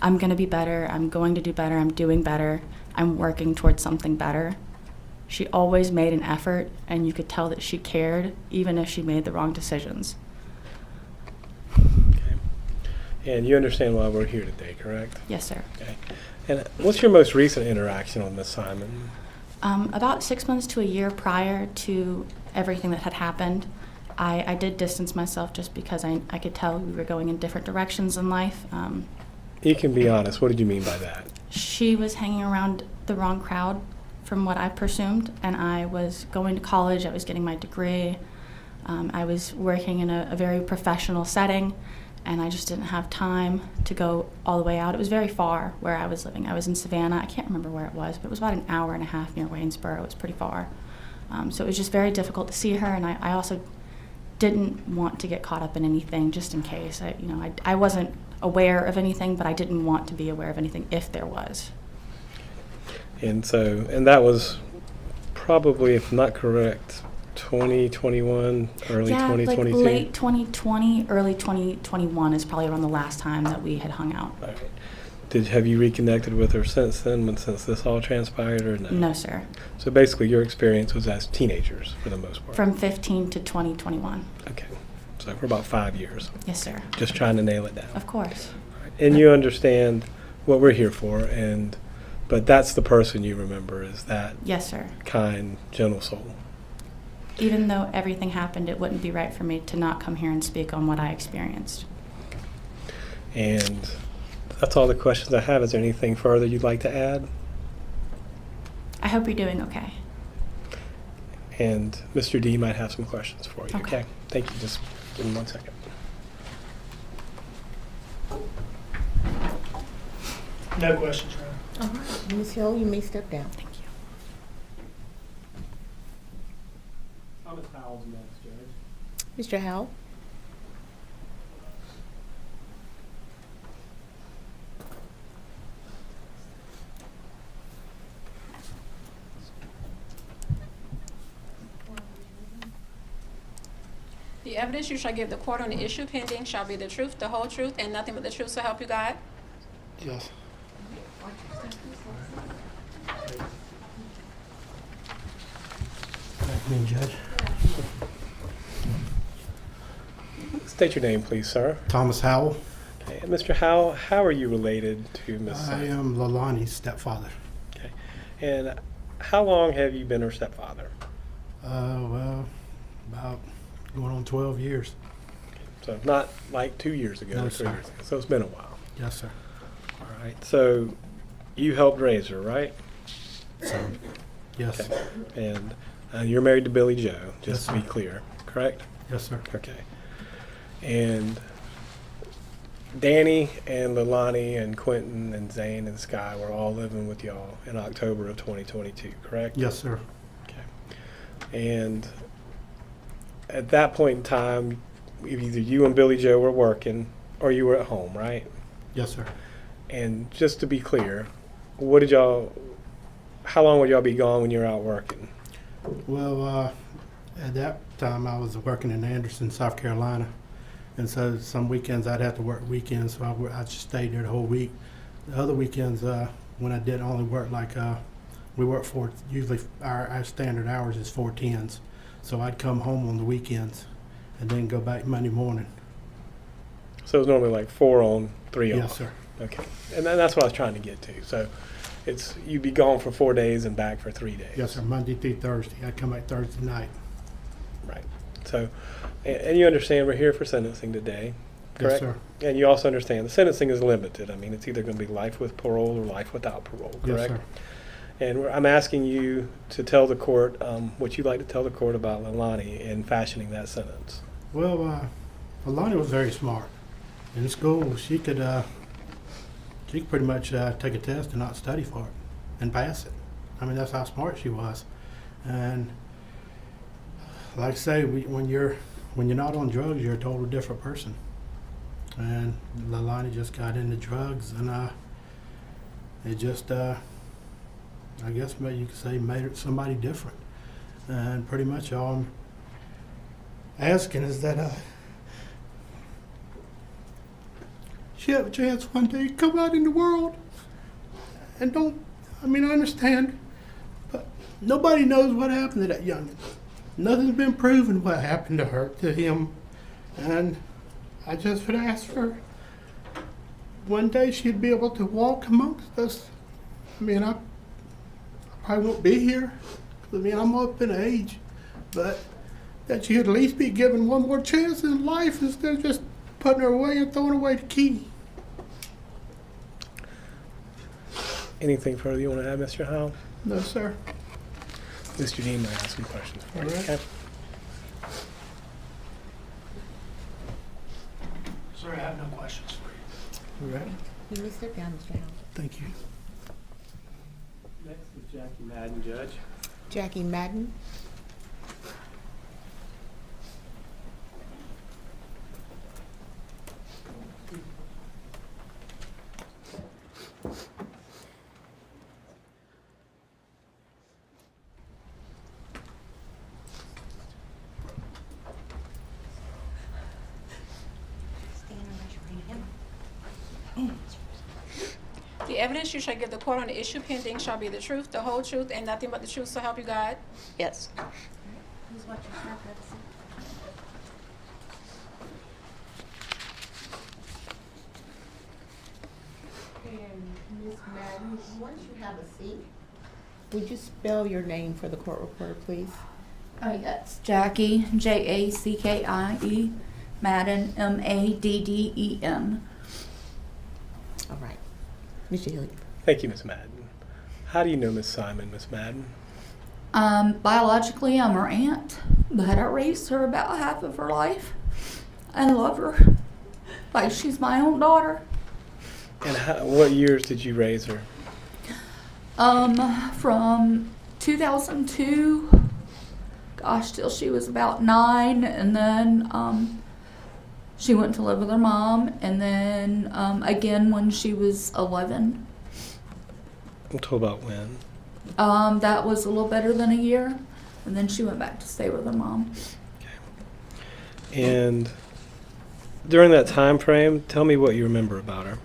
I'm going to be better, I'm going to do better, I'm doing better, I'm working towards something better. She always made an effort, and you could tell that she cared, even if she made the wrong decisions. Okay. And you understand why we're here today, correct? Yes, sir. Okay. And what's your most recent interaction with Ms. Simon? About 6 months to a year prior to everything that had happened, I did distance myself just because I could tell we were going in different directions in life. You can be honest. What did you mean by that? She was hanging around the wrong crowd, from what I presumed, and I was going to college, I was getting my degree, I was working in a very professional setting, and I just didn't have time to go all the way out. It was very far where I was living. I was in Savannah. I can't remember where it was, but it was about an hour and a half near Waynesboro. It was pretty far. So it was just very difficult to see her, and I also didn't want to get caught up in anything just in case. I wasn't aware of anything, but I didn't want to be aware of anything if there was. And that was probably, if not correct, 2021, early 2022? Like late 2020, early 2021 is probably around the last time that we had hung out. All right. Have you reconnected with her since then, since this all transpired, or no? No, sir. So basically your experience was as teenagers for the most part? From 15 to 2021. Okay. So for about 5 years. Yes, sir. Just trying to nail it down. Of course. And you understand what we're here for, but that's the person you remember, is that Yes, sir. kind, gentle soul. Even though everything happened, it wouldn't be right for me to not come here and speak on what I experienced. And that's all the questions I have. Is there anything further you'd like to add? I hope you're doing okay. And Mr. D might have some questions for you. Okay. Okay. Thank you. Just give me 1 second. No questions, Your Honor. All right, Ms. Hill, you may step down. Thank you. Thomas Howell's next, Judge. Mr. Howell? The evidence you shall give the court on the issue pending shall be the truth, the whole truth, and nothing but the truth, so help you God? Yes. Good afternoon, Judge. State your name, please, sir. Thomas Howell. Okay. And Mr. Howell, how are you related to Ms. I Simon? am Leilani's stepfather. Okay. And how long have you been her stepfather? Well, about going on 12 years. So not like 2 years ago No, or 3 sir. years ago. So it's been a while. Yes, sir. All right. So you helped raise her, right? So, yes. Okay. And you're married to Billie Joe, just Yes, to be sir. clear, correct? Yes, sir. Okay. And Danny and Leilani and Quinton and Zane and Sky were all living with y'all in October of 2022, correct? Yes, sir. Okay. And at that point in time, either you and Billie Joe were working or you were at home, right? Yes, sir. And just to be clear, how long would y'all be gone when you were out working? Well, at that time I was working in Anderson, South Carolina. And so some weekends I'd have to work weekends, so I just stayed there the whole week. The other weekends, when I did only work, we work usually our standard hours is 4 10s. So I'd come home on the weekends and then go back Monday morning. So it was normally like 4 on, 3 off? Yes, sir. Okay. And that's what I was trying to get to. So you'd be gone for 4 days and back for 3 days? Yes, sir. Monday through Thursday. I'd come back Thursday night. Right. So, and you understand we're here for sentencing today, correct? Yes, sir. And you also understand the sentencing is limited. I mean, it's either going to be life with parole or life without parole, correct? Yes, sir. And I'm asking you to tell the court what you'd like to tell the court about Leilani in fashioning that sentence. Well, Leilani was very smart. In school, she could pretty much take a test and not study for it and pass it. I mean, that's how smart she was. And like I say, when you're not on drugs, you're a totally different person. And Leilani just got into drugs, and it just, I guess you could say, made her somebody different. And pretty much all I'm asking is that she have a chance one day to come out in the world and I understand, but nobody knows what happened to that youngin'. Nothing's been proven what happened to him, and I just would ask for one day she'd be able to walk amongst us. I mean, I probably won't be here. I mean, I'm up in age, but that she'd at least be given one more chance in life instead of just putting her away and throwing away the key. Anything further you want to add, Mr. Howell? No, sir. Mr. Dean might have some questions for you. All right. Okay. Sir, I have no questions for you. All right. You may step down, Mr. Howell. Thank you. Next is Jackie Madden, Judge. Jackie Madden? The evidence you shall give the court on the issue pending shall be the truth, the whole truth, and nothing but the truth, so help you God? Yes. Who's watching Snap Medicine? And Ms. Madden, once you have a seat, would you spell your name for the court reporter, please? Yes, Jackie, Jackie, Madden, Madden. All right. Mr. Hilliard. Thank you, Ms. Madden. How do you know Ms. Simon, Ms. Madden? Biologically, I'm her aunt, but I raised her about half of her life. I love her like she's my own daughter. And what years did you raise her? From 2002, gosh, till she was about 9, and then she went to live with her mom, and then again when she was 11. Until about when? That was a little better than a year, and then she went back to stay with her mom. And during that time frame, tell me what you remember about her.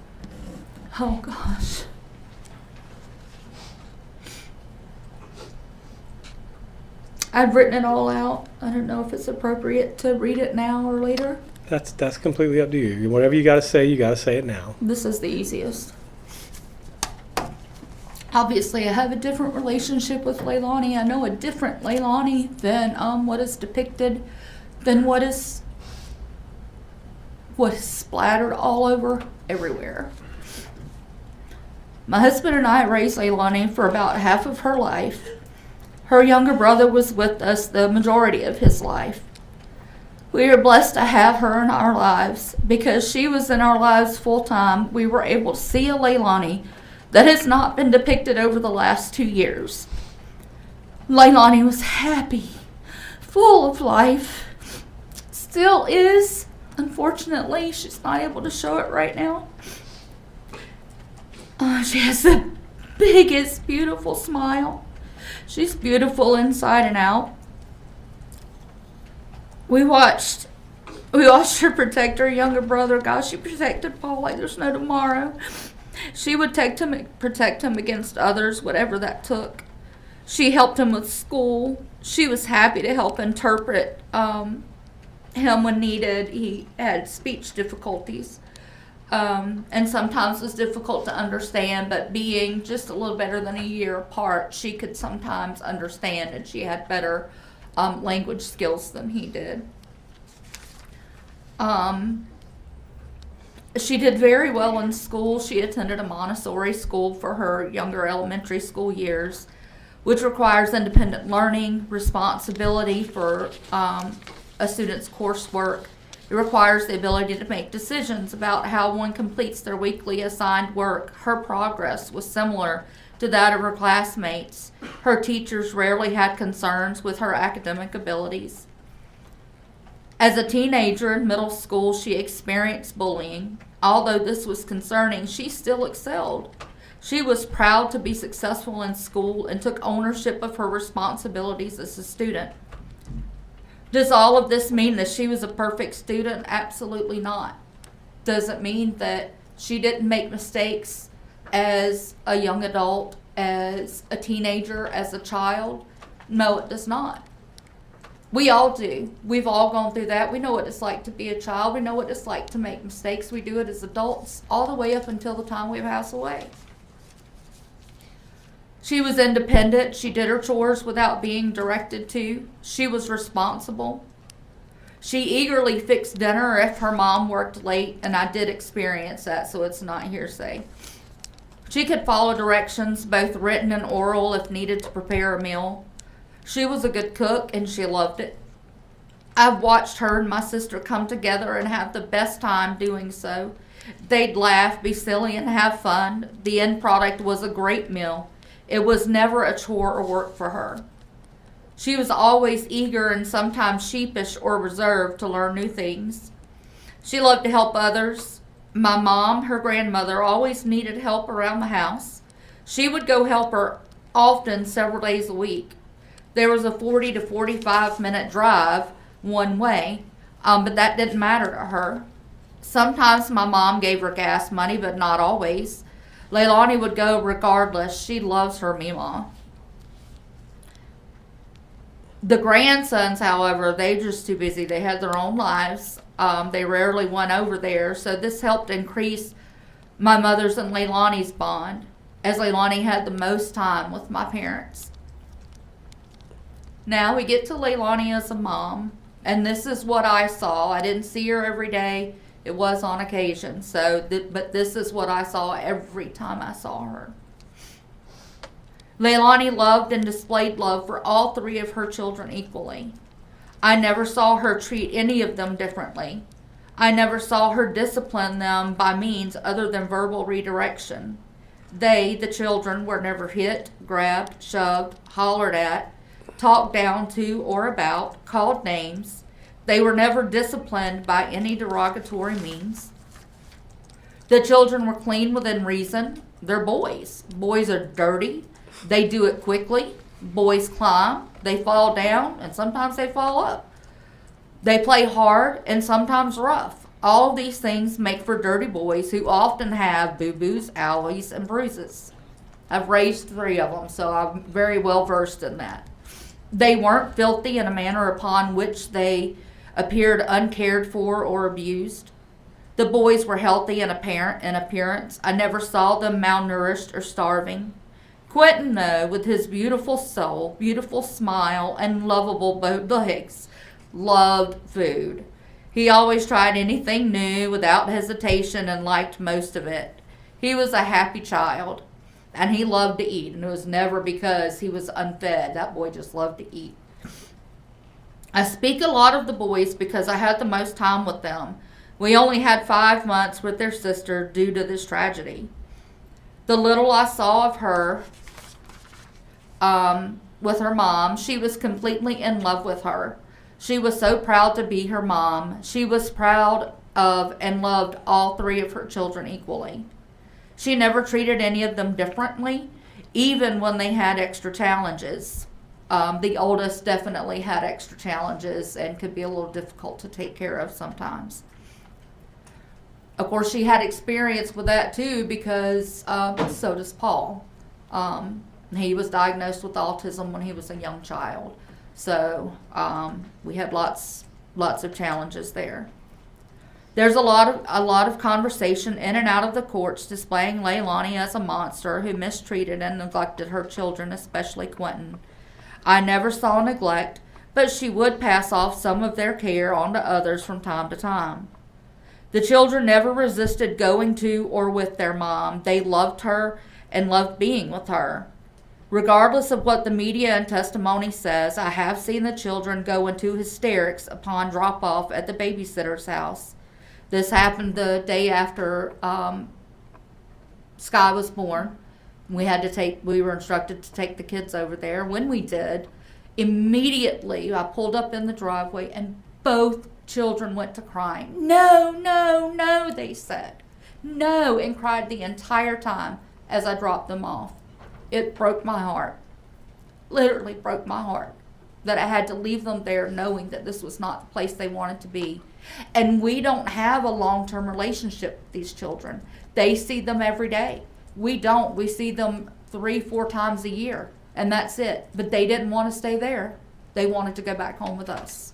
Oh gosh. I've written it all out. I don't know if it's appropriate to read it now or later. That's completely up to you. Whatever you got to say it now. This is the easiest. Obviously, I have a different relationship with Leilani. I know a different Leilani than what is depicted, than what is splattered all over everywhere. My husband and I raised Leilani for about half of her life. Her younger brother was with us the majority of his life. We are blessed to have her in our lives. Because she was in our lives full time, we were able to see a Leilani that has not been depicted over the last 2 years. Leilani was happy, full of life, still is. Unfortunately, she's not able to show it right now. She has the biggest, beautiful smile. She's beautiful inside and out. We watched her protect her younger brother. Gosh, she protected Paul like there's no tomorrow. She would protect him against others, whatever that took. She helped him with school. She was happy to help interpret him when needed. He had speech difficulties. And sometimes was difficult to understand, but being just a little better than a year apart, she could sometimes understand, and she had better language skills than he did. She did very well in school. She attended a Montessori school for her younger elementary school years, which requires independent learning, responsibility for a student's coursework. It requires the ability to make decisions about how one completes their weekly assigned work. Her progress was similar to that of her classmates. Her teachers rarely had concerns with her academic abilities. As a teenager in middle school, she experienced bullying. Although this was concerning, she still excelled. She was proud to be successful in school and took ownership of her responsibilities as a student. Does all of this mean that she was a perfect student? Absolutely not. Does it mean that she didn't make mistakes as a young adult, as a teenager, as a child? No, it does not. We all do. We've all gone through that. We know what it's like to be a child. We know what it's like to make mistakes. We do it as adults all the way up until the time we pass away. She was independent. She did her chores without being directed to. She was responsible. She eagerly fixed dinner if her mom worked late, and I did experience that, so it's not hearsay. She could follow directions, both written and oral, if needed to prepare a meal. She was a good cook, and she loved it. I've watched her and my sister come together and have the best time doing so. They'd laugh, be silly, and have fun. The end product was a great meal. It was never a chore or work for her. She was always eager and sometimes sheepish or reserved to learn new things. She loved to help others. My mom, her grandmother, always needed help around the house. She would go help her often several days a week. There was a 40 to 45 minute drive one way, but that didn't matter to her. Sometimes my mom gave her gas money, but not always. Leilani would go regardless. She loves her Mima. The grandsons, however, they're just too busy. They had their own lives. They rarely went over there, so this helped increase my mother's and Leilani's bond, as Leilani had the most time with my parents. Now we get to Leilani as a mom, and this is what I saw. I didn't see her every day. It was on occasion, but this is what I saw every time I saw her. Leilani loved and displayed love for all three of her children equally. I never saw her treat any of them differently. I never saw her discipline them by means other than verbal redirection. They, the children, were never hit, grabbed, shoved, hollered at, talked down to or about, called names. They were never disciplined by any derogatory means. The children were clean within reason. They're boys. Boys are dirty. They do it quickly. Boys climb. They fall down, and sometimes they fall up. They play hard and sometimes rough. All of these things make for dirty boys who often have boo-boos, owies, and bruises. I've raised 3 of them, so I'm very well versed in that. They weren't filthy in a manner upon which they appeared uncared for or abused. The boys were healthy in appearance. I never saw them malnourished or starving. Quinton, though, with his beautiful soul, beautiful smile, and lovable legs, loved food. He always tried anything new without hesitation and liked most of it. He was a happy child, and he loved to eat, and it was never because he was unfed. That boy just loved to eat. I speak a lot of the boys because I had the most time with them. We only had 5 months with their sister due to this tragedy. The little I saw of her with her mom, she was completely in love with her. She was so proud to be her mom. She was proud of and loved all 3 of her children equally. She never treated any of them differently, even when they had extra challenges. The oldest definitely had extra challenges and could be a little difficult to take care of sometimes. Of course, she had experience with that too because so does Paul. He was diagnosed with autism when he was a young child. So we had lots of challenges there. There's a lot of conversation in and out of the courts displaying Leilani as a monster who mistreated and neglected her children, especially Quinton. I never saw neglect, but she would pass off some of their care on to others from time to time. The children never resisted going to or with their mom. They loved her and loved being with her. Regardless of what the media and testimony says, I have seen the children go into hysterics upon drop-off at the babysitter's house. This happened the day after Sky was born. We were instructed to take the kids over there. When we did, immediately I pulled up in the driveway and both children went to crying. No, no, no, they said. No, and cried the entire time as I dropped them off. It broke my heart. Literally broke my heart that I had to leave them there knowing that this was not the place they wanted to be. And we don't have a long-term relationship with these children. They see them every day. We don't. We see them 3-4 times a year, and that's it. But they didn't want to stay there. They wanted to go back home with us.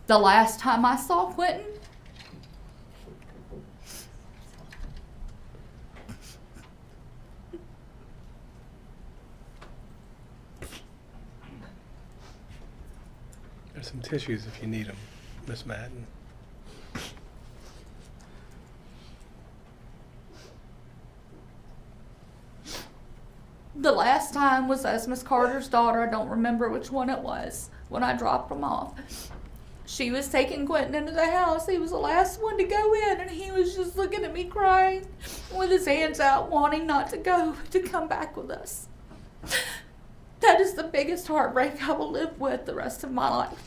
The last time I saw Quinton, There's some tissues if you need them, Miss Madden. the last time was as Miss Carter's daughter. I don't remember which one it was when I dropped them off. She was taking Quinton into the house. He was the last one to go in, and he was just looking at me crying with his hands out, wanting not to go, to come back with us. That is the biggest heartbreak I will live with the rest of my life.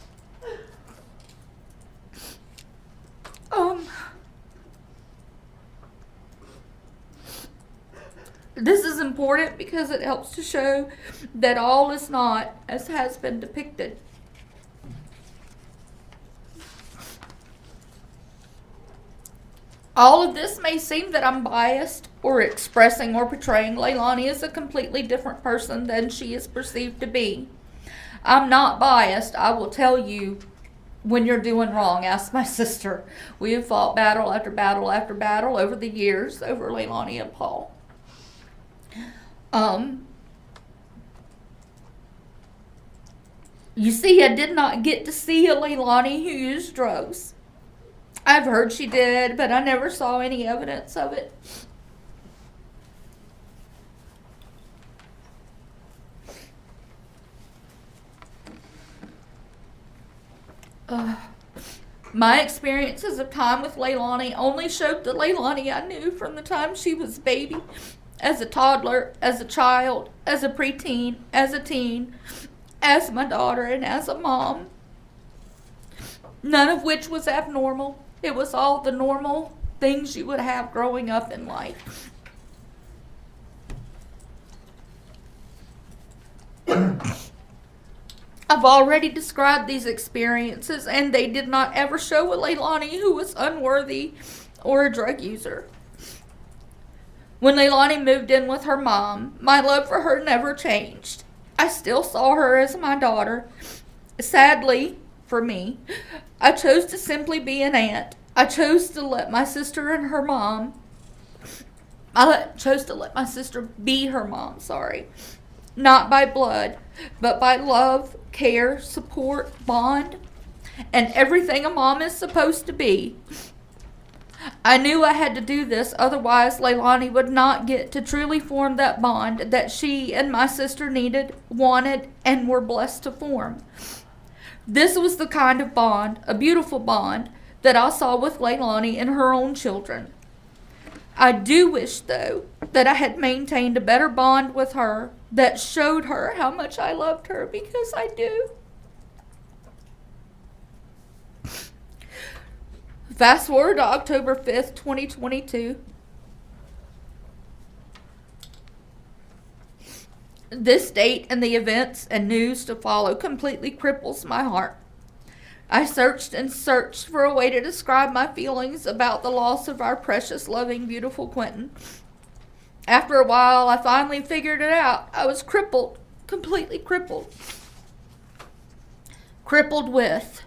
This is important because it helps to show that all is not as has been depicted. All of this may seem that I'm biased or expressing or portraying Leilani as a completely different person than she is perceived to be. I'm not biased. I will tell you when you're doing wrong? Asked my sister. We have fought battle after battle after battle over the years over Leilani and Paul. You see, I did not get to see a Leilani who used drugs. I've heard she did, but I never saw any evidence of it. My experiences of time with Leilani only showed the Leilani I knew from the time she was a baby, as a toddler, as a child, as a preteen, as a teen, as my daughter, and as a mom. None of which was abnormal. It was all the normal things you would have growing up in life. I've already described these experiences, and they did not ever show a Leilani who was unworthy or a drug user. When Leilani moved in with her mom, my love for her never changed. I still saw her as my daughter. Sadly, for me, I chose to simply be an aunt. I chose to let my sister and her mom, chose to let my sister be her mom, not by blood, but by love, care, support, bond, and everything a mom is supposed to be. I knew I had to do this, otherwise Leilani would not get to truly form that bond that she and my sister needed, wanted, and were blessed to form. This was the kind of bond, a beautiful bond, that I saw with Leilani and her own children. I do wish, though, that I had maintained a better bond with her that showed her how much I loved her, because I do. Fast forward to October 5th, 2022. This date and the events and news to follow completely cripples my heart. I searched and searched for a way to describe my feelings about the loss of our precious, loving, beautiful Quinton. After a while, I finally figured it out. I was crippled, completely crippled. Crippled with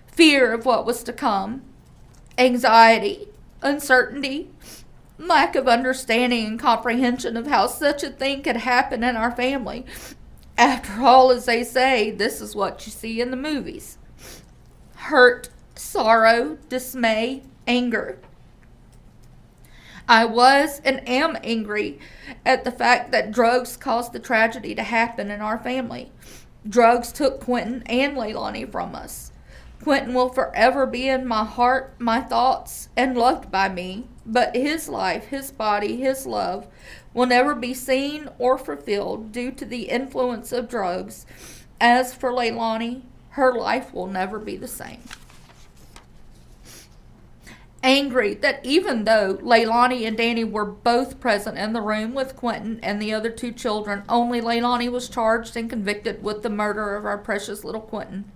fear of what was to come, anxiety, uncertainty, lack of understanding and comprehension of how such a thing could happen in our family. After all, as they say, this is what you see in the movies. Hurt, sorrow, dismay, anger. I was and am angry at the fact that drugs caused the tragedy to happen in our family. Drugs took Quinton and Leilani from us. Quinton will forever be in my heart, my thoughts, and loved by me, but his life, his body, his love will never be seen or fulfilled due to the influence of drugs. As for Leilani, her life will never be the same. Angry that even though Leilani and Danny were both present in the room with Quinton and the other two children, only Leilani was charged and convicted with the murder of our precious little Quinton.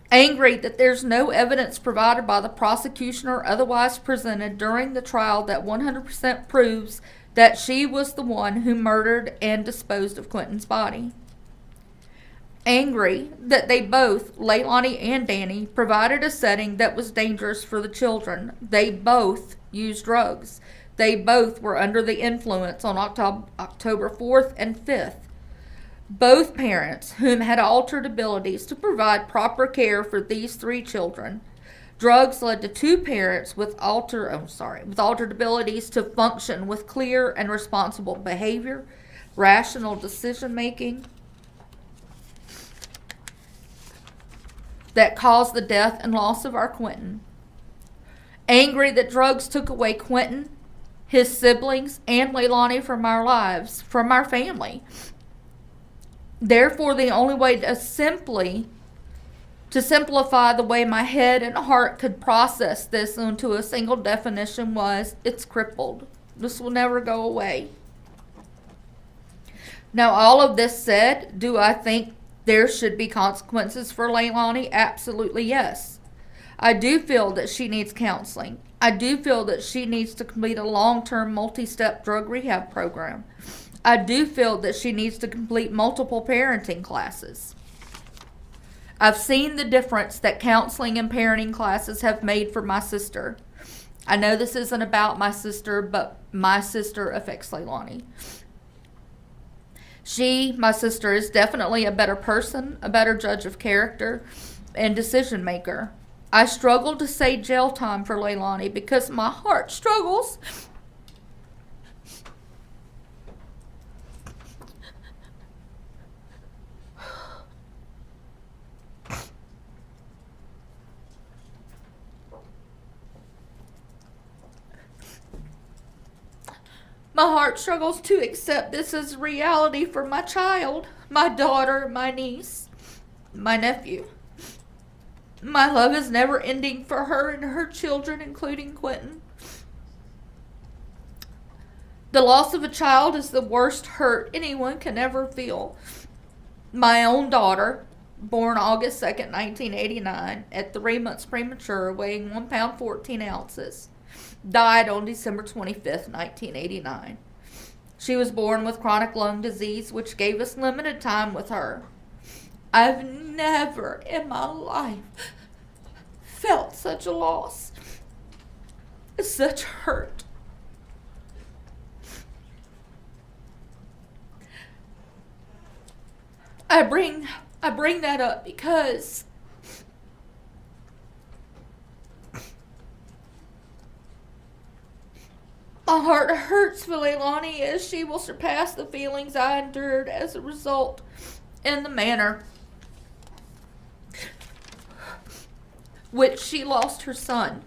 Angry that there's no evidence provided by the prosecution or otherwise presented during the trial that 100% proves that she was the one who murdered and disposed of Quinton's body. Angry that they both, Leilani and Danny, provided a setting that was dangerous for the children. They both used drugs. They both were under the influence on October 4th and 5th. Both parents, whom had altered abilities to provide proper care for these three children. Drugs led to two parents with altered abilities to function with clear and responsible behavior, rational decision making, that caused the death and loss of our Quinton. Angry that drugs took away Quinton, his siblings, and Leilani from our lives, from our family. Therefore, the only way to simplify the way my head and heart could process this into a single definition was, it's crippled. This will never go away. Now, all of this said, do I think there should be consequences for Leilani? Absolutely yes. I do feel that she needs counseling. I do feel that she needs to complete a long-term multi-step drug rehab program. I do feel that she needs to complete multiple parenting classes. I've seen the difference that counseling and parenting classes have made for my sister. I know this isn't about my sister, but my sister affects Leilani. She, my sister, is definitely a better person, a better judge of character, and decision maker. I struggle to say jail time for Leilani because my heart struggles. My heart struggles to accept this as reality for my child, my daughter, my niece, my nephew. My love is never ending for her and her children, including Quinton. The loss of a child is the worst hurt anyone can ever feel. My own daughter, born August 2nd, 1989, at 3 months premature, weighing 1 pound 14 ounces, died on December 25th, 1989. She was born with chronic lung disease, which gave us limited time with her. I've never in my life felt such a loss, such hurt. I bring that up because my heart hurts for Leilani, as she will surpass the feelings I endured as a result in the manner which she lost her son.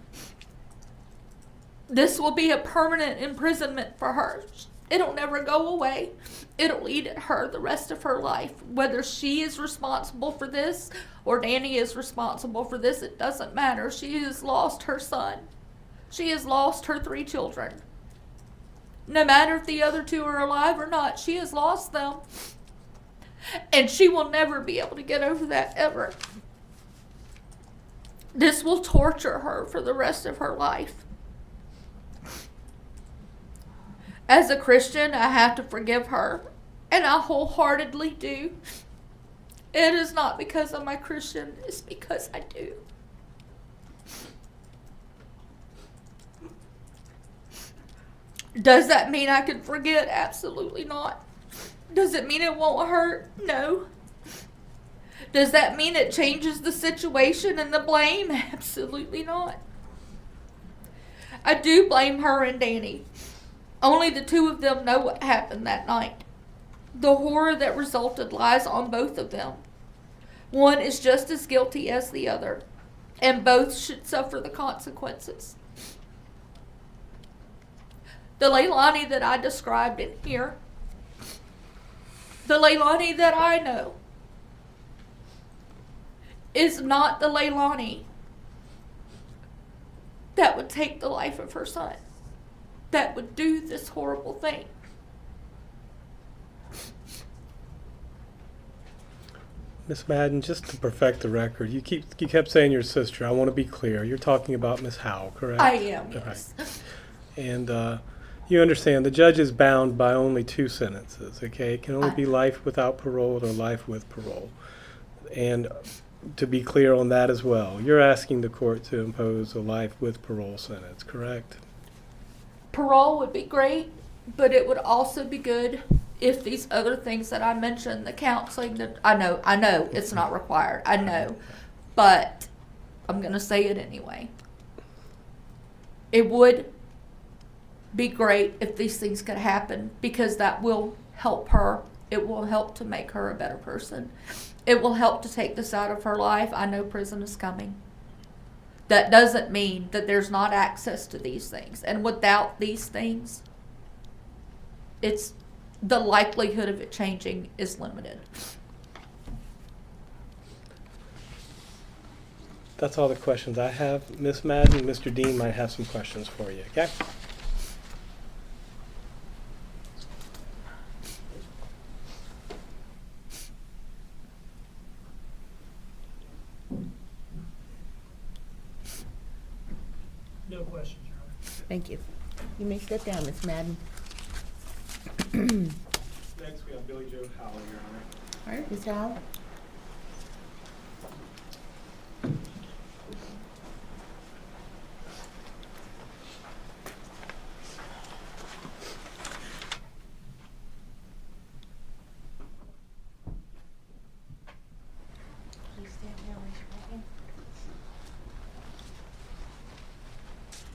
This will be a permanent imprisonment for her. It'll never go away. It'll eat at her the rest of her life. Whether she is responsible for this or Danny is responsible for this, it doesn't matter. She has lost her son. She has lost her 3 children. No matter if the other 2 are alive or not, she has lost them. And she will never be able to get over that, ever. This will torture her for the rest of her life. As a Christian, I have to forgive her, and I wholeheartedly do. It is not because I'm a Christian, it's because I do. Does that mean I can forget? Absolutely not. Does it mean it won't hurt? No. Does that mean it changes the situation and the blame? Absolutely not. I do blame her and Danny. Only the 2 of them know what happened that night. The horror that resulted lies on both of them. One is just as guilty as the other, and both should suffer the consequences. The Leilani that I described in here, the Leilani that I know, is not the Leilani that would take the life of her son, that would do this horrible thing. Miss Madden, just to perfect the record, you kept saying your sister. I want to be clear. You're talking about Miss Howell, correct? I am, yes. Right. And you understand the judge is bound by only 2 sentences, okay? It can only be life without parole or life with parole. And to be clear on that as well, you're asking the court to impose a life with parole sentence, correct? Parole would be great, but it would also be good if these other things that I mentioned, the counseling, that I know it's not required, I know, but I'm going to say it anyway. It would be great if these things could happen, because that will help her. It will help to make her a better person. It will help to take this out of her life. I know prison is coming. That doesn't mean that there's not access to these things. And without these things, it's the likelihood of it changing is limited. That's all the questions I have. Miss Madden, Mr. Dean might have some questions for you, okay? No questions, Your Honor. Thank you. You may sit down, Ms. Madden. Next, we have Billie Jo Howell, Your Honor. All right, Ms. Howell.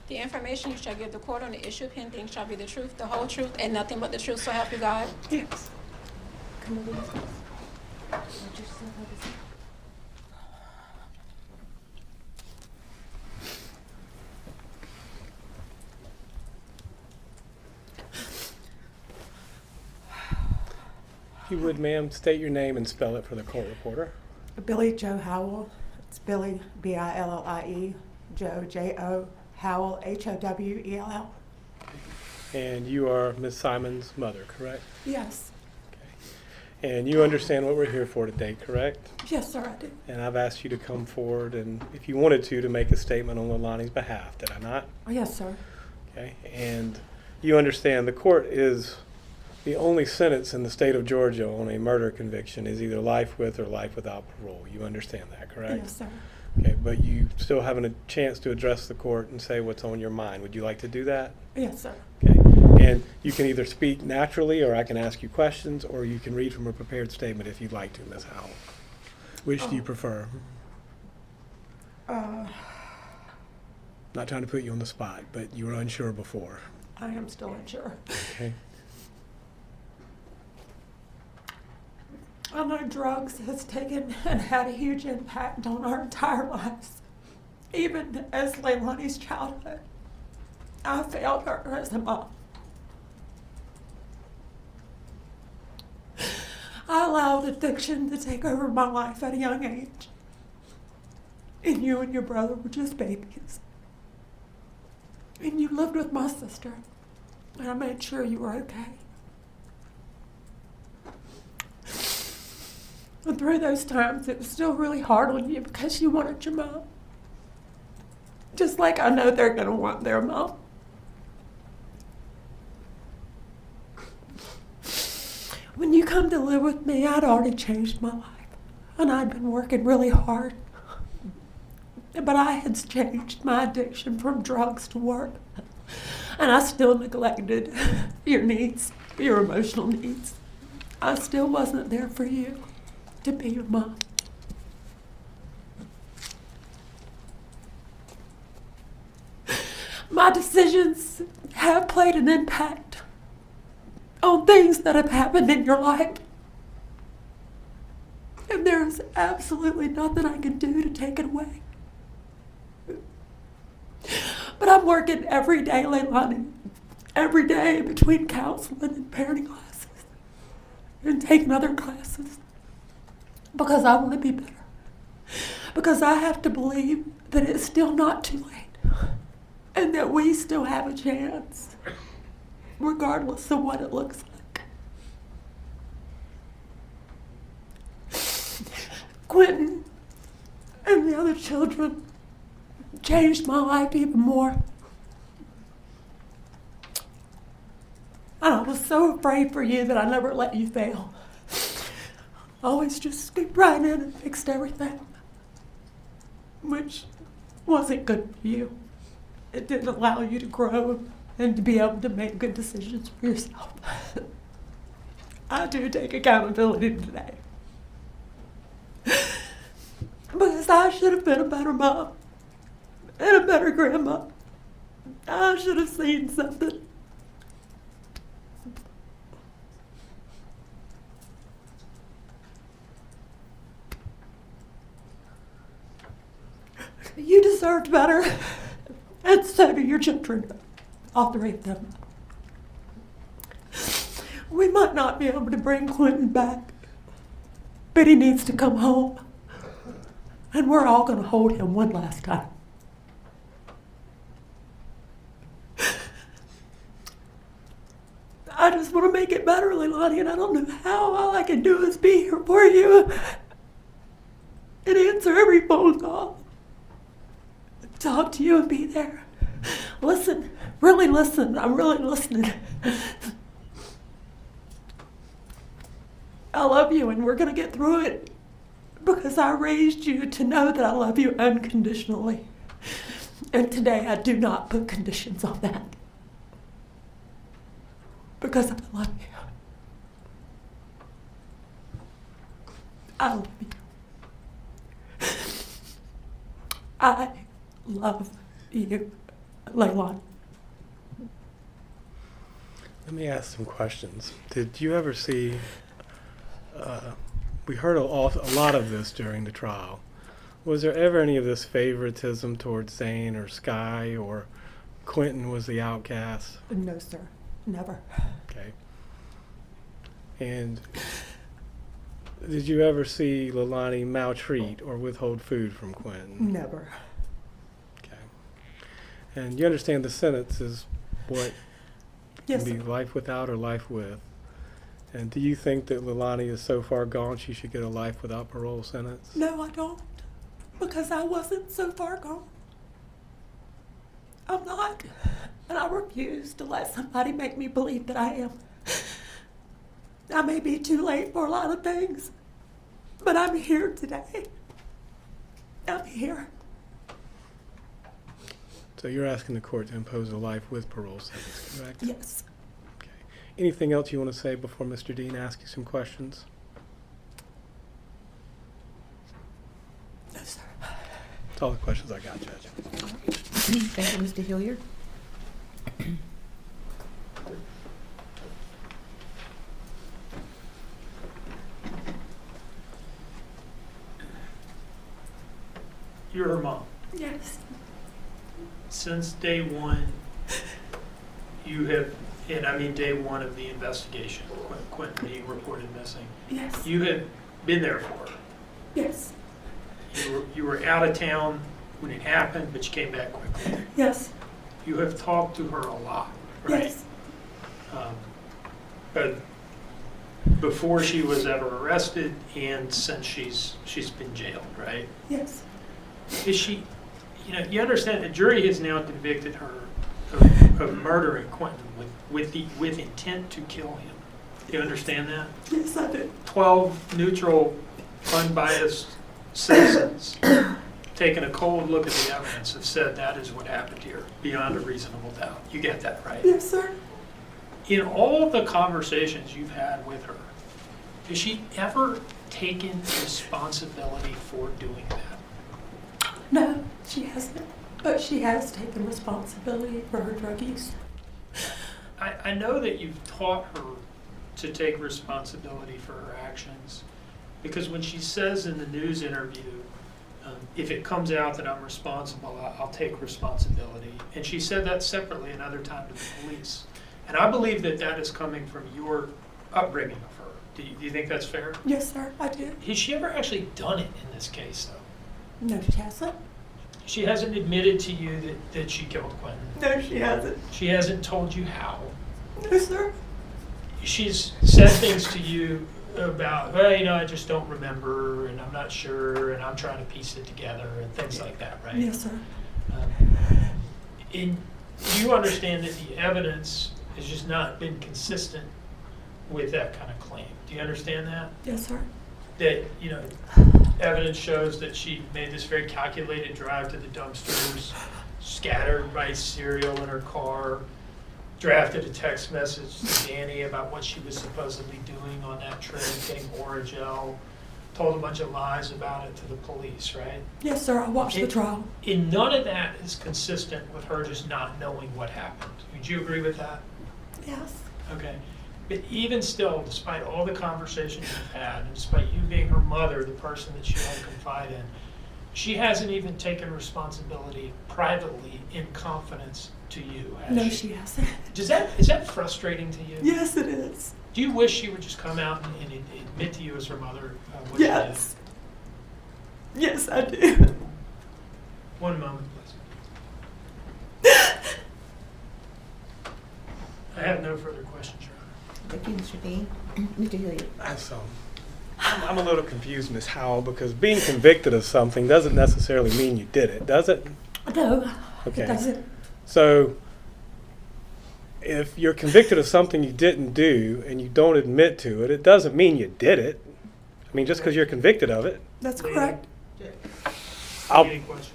The information you shall give the court on the issue pending shall be the truth, the whole truth, and nothing but the truth, so help you God? Yes. If you would, ma'am, state your name and spell it for the court reporter. Billie Joe Howell. It's Billie, Billie, Joe, J-O, Howell, Howell. And you are Ms. Simon's mother, correct? Yes. And you understand what we're here for today, correct? Yes, sir, I do. And I've asked you to come forward and, if you wanted to make a statement on Leilani's behalf, did I not? Oh, yes, sir. Okay, and you understand the court is the only sentence in the state of Georgia on a murder conviction is either life with or life without parole. You understand that, correct? Yes, sir. Okay, but you still having a chance to address the court and say what's on your mind. Would you like to do that? Yes, sir. Okay, and you can either speak naturally, or I can ask you questions, or you can read from a prepared statement if you'd like to, Ms. Howell. Which do you prefer? Not trying to put you on the spot, but you were unsure before. I am still unsure. Okay. I know drugs has taken and had a huge impact on our entire lives. Even as Leilani's childhood, I failed her as a mom. I allowed addiction to take over my life at a young age. And you and your brother were just babies. And you lived with my sister. And I made sure you were okay. And through those times, it was still really hard on you because you wanted your mom. Just like I know they're going to want their mom. When you come to live with me, I'd already changed my life. And I'd been working really hard. But I had changed my addiction from drugs to work. And I still neglected your needs, your emotional needs. I still wasn't there for you to be your mom. My decisions have played an impact on things that have happened in your life. And there is absolutely nothing I can do to take it away. But I'm working every day, Leilani. Every day between counseling and parenting classes. And taking other classes. Because I want to be better. Because I have to believe that it's still not too late. And that we still have a chance. Regardless of what it looks like. Quinton and the other children changed my life even more. And I was so afraid for you that I never let you fail. I always just scooped right in and fixed everything. Which wasn't good for you. It didn't allow you to grow and to be able to make good decisions for yourself. I do take accountability today. Because I should have been a better mom and a better grandma. I should have seen something. You deserved better, and so do your children, all three of them. We might not be able to bring Quinton back, but he needs to come home, and we're all going to hold him one last time. I just want to make it better, Leilani, and I don't know how. All I can do is be here for you and answer every phone call. Talk to you and be there. Listen, really listen. I'm really listening. I love you and we're going to get through it because I raised you to know that I love you unconditionally. And today I do not put conditions on that because I love you. I love you. I love you, Leilani. Let me ask some questions. Did you ever see, we heard a lot of this during the trial. Was there ever any of this favoritism towards Zane or Sky, or Quinton was the outcast? No, sir. Never. Okay. And did you ever see Leilani maltreat or withhold food from Quinton? Never. Okay. And you understand the sentence is what Yes, can be sir. life without or life with. And do you think that Leilani is so far gone she should get a life without parole sentence? No, I don't. Because I wasn't so far gone. I'm not. And I refuse to let somebody make me believe that I am. I may be too late for a lot of things, but I'm here today. I'm here. So you're asking the court to impose a life with parole sentence, correct? Yes. Okay. Anything else you want to say before Mr. Dean asks you some questions? No, sir. That's all the questions I got, Judge. Thank you, Mr. Hilliard. You're her mom. Yes. Since day one, you have, and I mean day one of the investigation, Quinton being reported missing, Yes. you have been there for her. Yes. You were out of town when it happened, but you came back quickly. Yes. You have talked to her a lot, right? Yes. But before she was ever arrested and since she's been jailed, right? Yes. Is she, you understand the jury has now convicted her of murdering Quinton with intent to kill him. Do you understand that? Yes, I do. 12 neutral, unbiased citizens taking a cold look at the evidence have said that is what happened here, beyond a reasonable doubt. You get that, right? Yes, sir. In all of the conversations you've had with her, has she ever taken responsibility for doing that? No, she hasn't. But she has taken responsibility for her drug use. I know that you've taught her to take responsibility for her actions, because when she says in the news interview, if it comes out that I'm responsible, I'll take responsibility. And she said that separately another time to the police. And I believe that that is coming from your upbringing of her. Do you think that's fair? Yes, sir, I do. Has she ever actually done it in this case, though? No, she hasn't. She hasn't admitted to you that she killed Quinton. No, she hasn't. She hasn't told you how. No, sir. She's said things to you about, well, I just don't remember, and I'm not sure, and I'm trying to piece it together, and things like that, right? Yes, sir. Do you understand that the evidence has just not been consistent with that kind of claim? Do you understand that? Yes, sir. That, evidence shows that she made this very calculated drive to the dumpsters, scattered rice cereal in her car, drafted a text message to Danny about what she was supposedly doing on that trip, getting Oragel, told a bunch of lies about it to the police, right? Yes, sir. I watched the trial. And none of that is consistent with her just not knowing what happened. Would you agree with that? Yes. Okay. But even still, despite all the conversations you've had, and despite you being her mother, the person that she had to confide in, she hasn't even taken responsibility privately in confidence to you, has No, she? she hasn't. Is that frustrating to you? Yes, it is. Do you wish she would just come out and admit to you as her mother what Yes. Yes, I do. she did? One moment, please. I have no further questions, Your Honor. Thank you, Mr. Dean. Mr. Hilliard. I'm a little confused, Ms. Howell, because being convicted of something doesn't necessarily mean you did it, does it? No, Okay. it doesn't. So if you're convicted of something you didn't do and you don't admit to it, it doesn't mean you did it. I mean, just because you're convicted of it. That's correct. Any questions?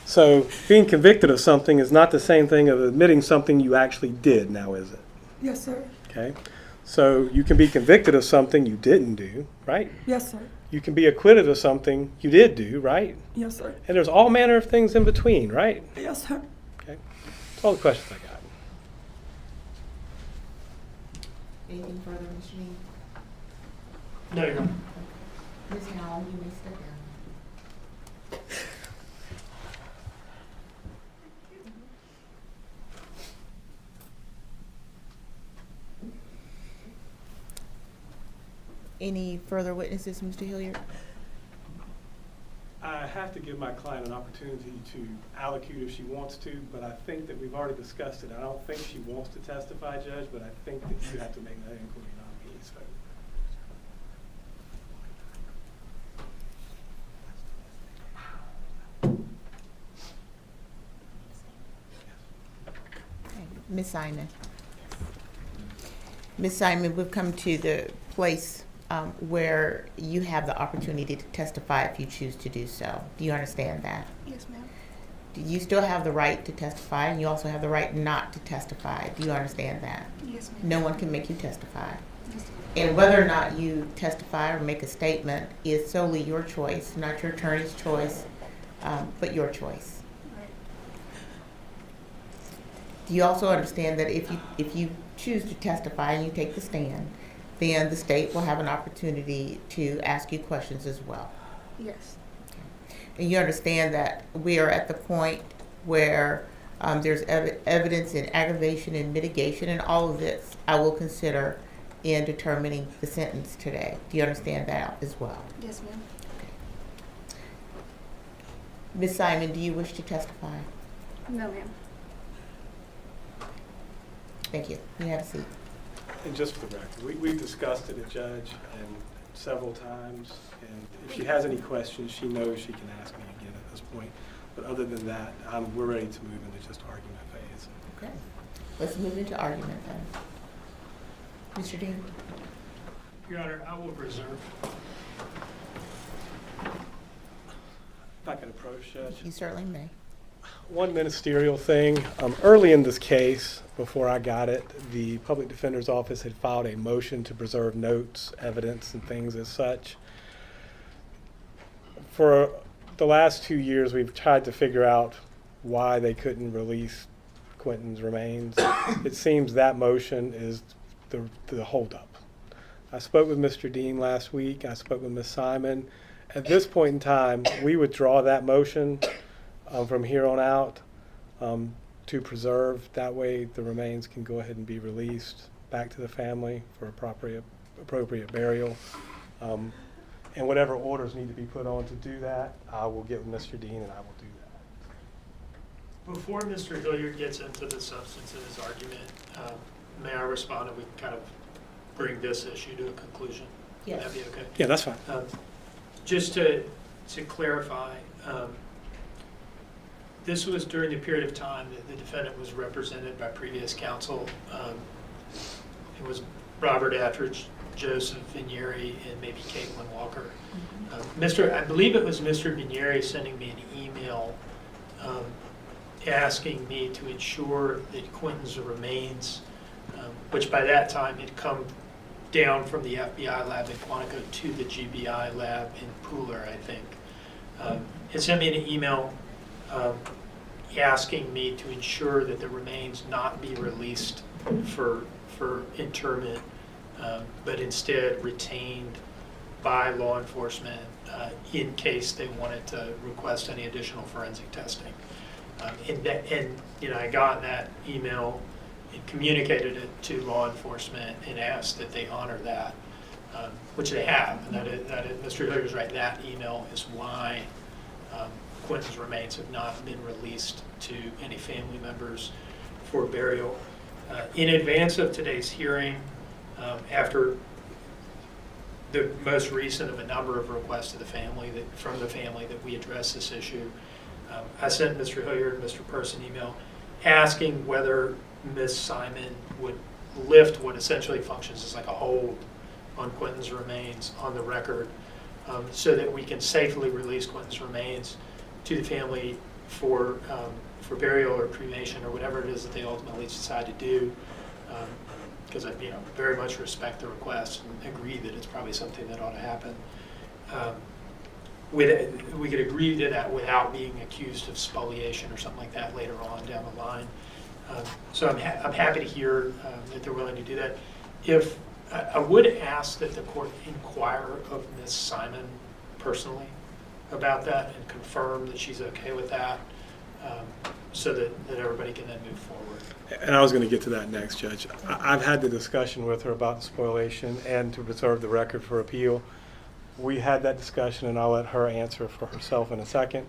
So being convicted of something is not the same thing as admitting something you actually did now, is it? Yes, sir. Okay. So you can be convicted of something you didn't do, right? Yes, sir. You can be acquitted of something you did do, right? Yes, sir. And there's all manner of things in between, right? Yes, sir. Okay. That's all the questions I got. Anything further, Mr. Dean? No, Your Honor. Ms. Howell, you may step down. Any further witnesses, Mr. Hilliard? I have to give my client an opportunity to allocute if she wants to, but I think that we've already discussed it. I don't think she wants to testify, Judge, but I think that you have to make that inquiry, not me. So. Okay. Ms. Simon? Ms. Simon, we've come to the place where you have the opportunity to testify if you choose to do so. Do you understand that? Yes, ma'am. Do you still have the right to testify, and you also have the right not to testify? Do you understand that? Yes, ma'am. No one can make you testify. Yes, ma'am. And whether or not you testify or make a statement is solely your choice, not your attorney's choice, but your choice. Right. Do you also understand that if you choose to testify and you take the stand, then the state will have an opportunity to ask you questions as well? Yes. And you understand that we are at the point where there's evidence in aggravation and mitigation, and all of this I will consider in determining the sentence today. Do you understand that as well? Yes, ma'am. Ms. Simon, do you wish to testify? No, ma'am. Thank you. You have a seat. And just for the record, we've discussed it, Judge, and several times, and if she has any questions, she knows she can ask me again at this point. But other than that, we're ready to move into just argument phase. Okay. Let's move into argument then. Mr. Dean? Your Honor, I will reserve. If I can approach, Judge. You certainly may. One ministerial thing. Early in this case, before I got it, the public defender's office had filed a motion to preserve notes, evidence, and things as such. For the last 2 years, we've tried to figure out why they couldn't release Quinton's remains. It seems that motion is the holdup. I spoke with Mr. Dean last week. I spoke with Ms. Simon. At this point in time, we withdraw that motion from here on out to preserve. That way the remains can go ahead and be released back to the family for appropriate burial. And whatever orders need to be put on to do that, I will get with Mr. Dean and I will do that. Before Mr. Hilliard gets into the substance of his argument, may I respond, and we can kind of bring this issue to a conclusion? Yes. Would that be okay? Yeah, that's fine. Just to clarify, this was during the period of time that the defendant was represented by previous counsel. It was Robert Attridge, Joseph Vinieri, and maybe Caitlin Walker. I believe it was Mr. Vinieri sending me an email asking me to ensure that Quinton's remains, which by that time had come down from the FBI lab in Quantico to the GBI lab in Pooler, I think. It sent me an email asking me to ensure that the remains not be released for interment, but instead retained by law enforcement in case they wanted to request any additional forensic testing. And I got that email and communicated it to law enforcement and asked that they honor that, which they have. And that is Mr. Hilliard's right. That email is why Quinton's remains have not been released to any family members for burial. In advance of today's hearing, after the most recent of a number of requests to the family from the family that we address this issue, I sent Mr. Hilliard and Mr. Pearce an email asking whether Ms. Simon would lift what essentially functions as like a hold on Quinton's remains on the record, so that we can safely release Quinton's remains to the family for burial or cremation or whatever it is that they ultimately decide to do. because I very much respect the request and agree that it's probably something that ought to happen. We could agree to that without being accused of spoliation or something like that later on down the line. So I'm happy to hear that they're willing to do that. If I would ask that the court inquire of Ms. Simon personally about that and confirm that she's okay with that, so that everybody can then move forward. And I was going to get to that next, Judge. I've had the discussion with her about the spoliation and to preserve the record for appeal. We had that discussion, and I'll let her answer for herself in a second.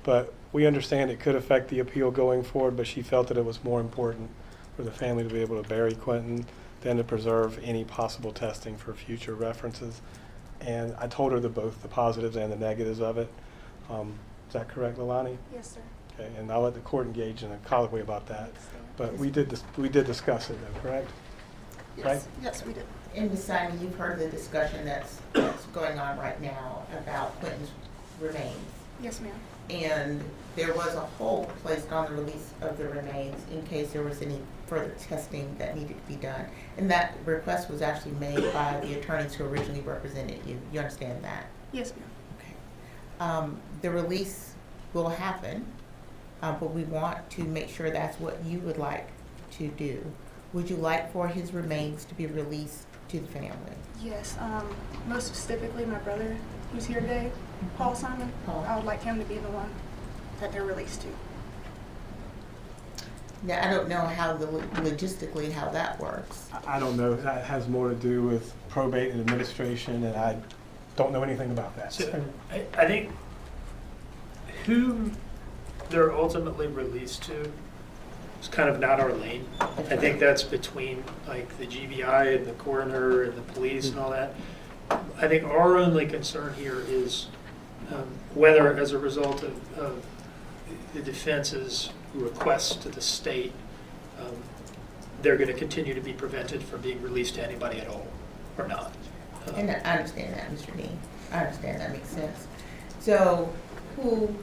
But we understand it could affect the appeal going forward, but she felt that it was more important for the family to be able to bury Quinton than to preserve any possible testing for future references. And I told her both the positives and the negatives of it. Is that correct, Leilani? Yes, sir. Okay, and I'll let the court engage in a colloquy about that. But we did discuss it, though, correct? Yes. Right? Yes, we did. And Ms. Simon, you've heard the discussion that's going on right now about Quinton's remains. Yes, ma'am. And there was a hold placed on the release of the remains in case there was any further testing that needed to be done. And that request was actually made by the attorneys who originally represented you. You understand that? Yes, ma'am. Okay. The release will happen, but we want to make sure that's what you would like to do. Would you like for his remains to be released to the family? Yes, most specifically my brother who's here today, Paul Simon. Paul. I would like him to be the one that they're released to. Now, I don't know how logistically how that works. I don't know. That has more to do with probate and administration, and I don't know anything about that. So I think who they're ultimately released to is kind of not our lane. I think that's between like the GBI and the coroner and the police and all that. I think our only concern here is whether, as a result of the defense's requests to the state, they're going to continue to be prevented from being released to anybody at all, or not. And I understand that, Mr. Dean. I understand that makes sense. So, who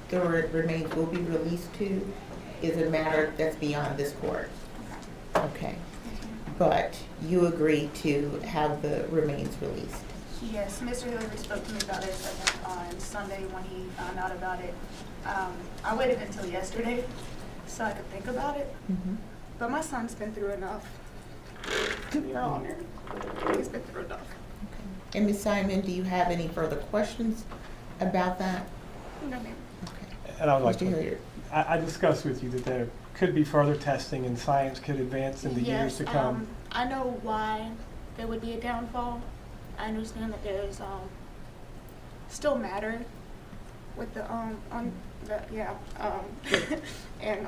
the remains will be released to is a matter that's beyond this court. Okay. But you agree to have the remains released? Yes, Mr. Hilliard spoke to me about it on Sunday when he found out about it. I waited until yesterday so I could think about it. Mm-hmm. But my son's been through enough, to be honest. He's been through enough. Okay. And Ms. Simon, do you have any further questions about that? No, ma'am. Okay. And I would like Mr. to, Hilliard. I discussed with you that there could be further testing and science could advance in the years to come. I know why there would be a downfall. I understand that there's still matter with the and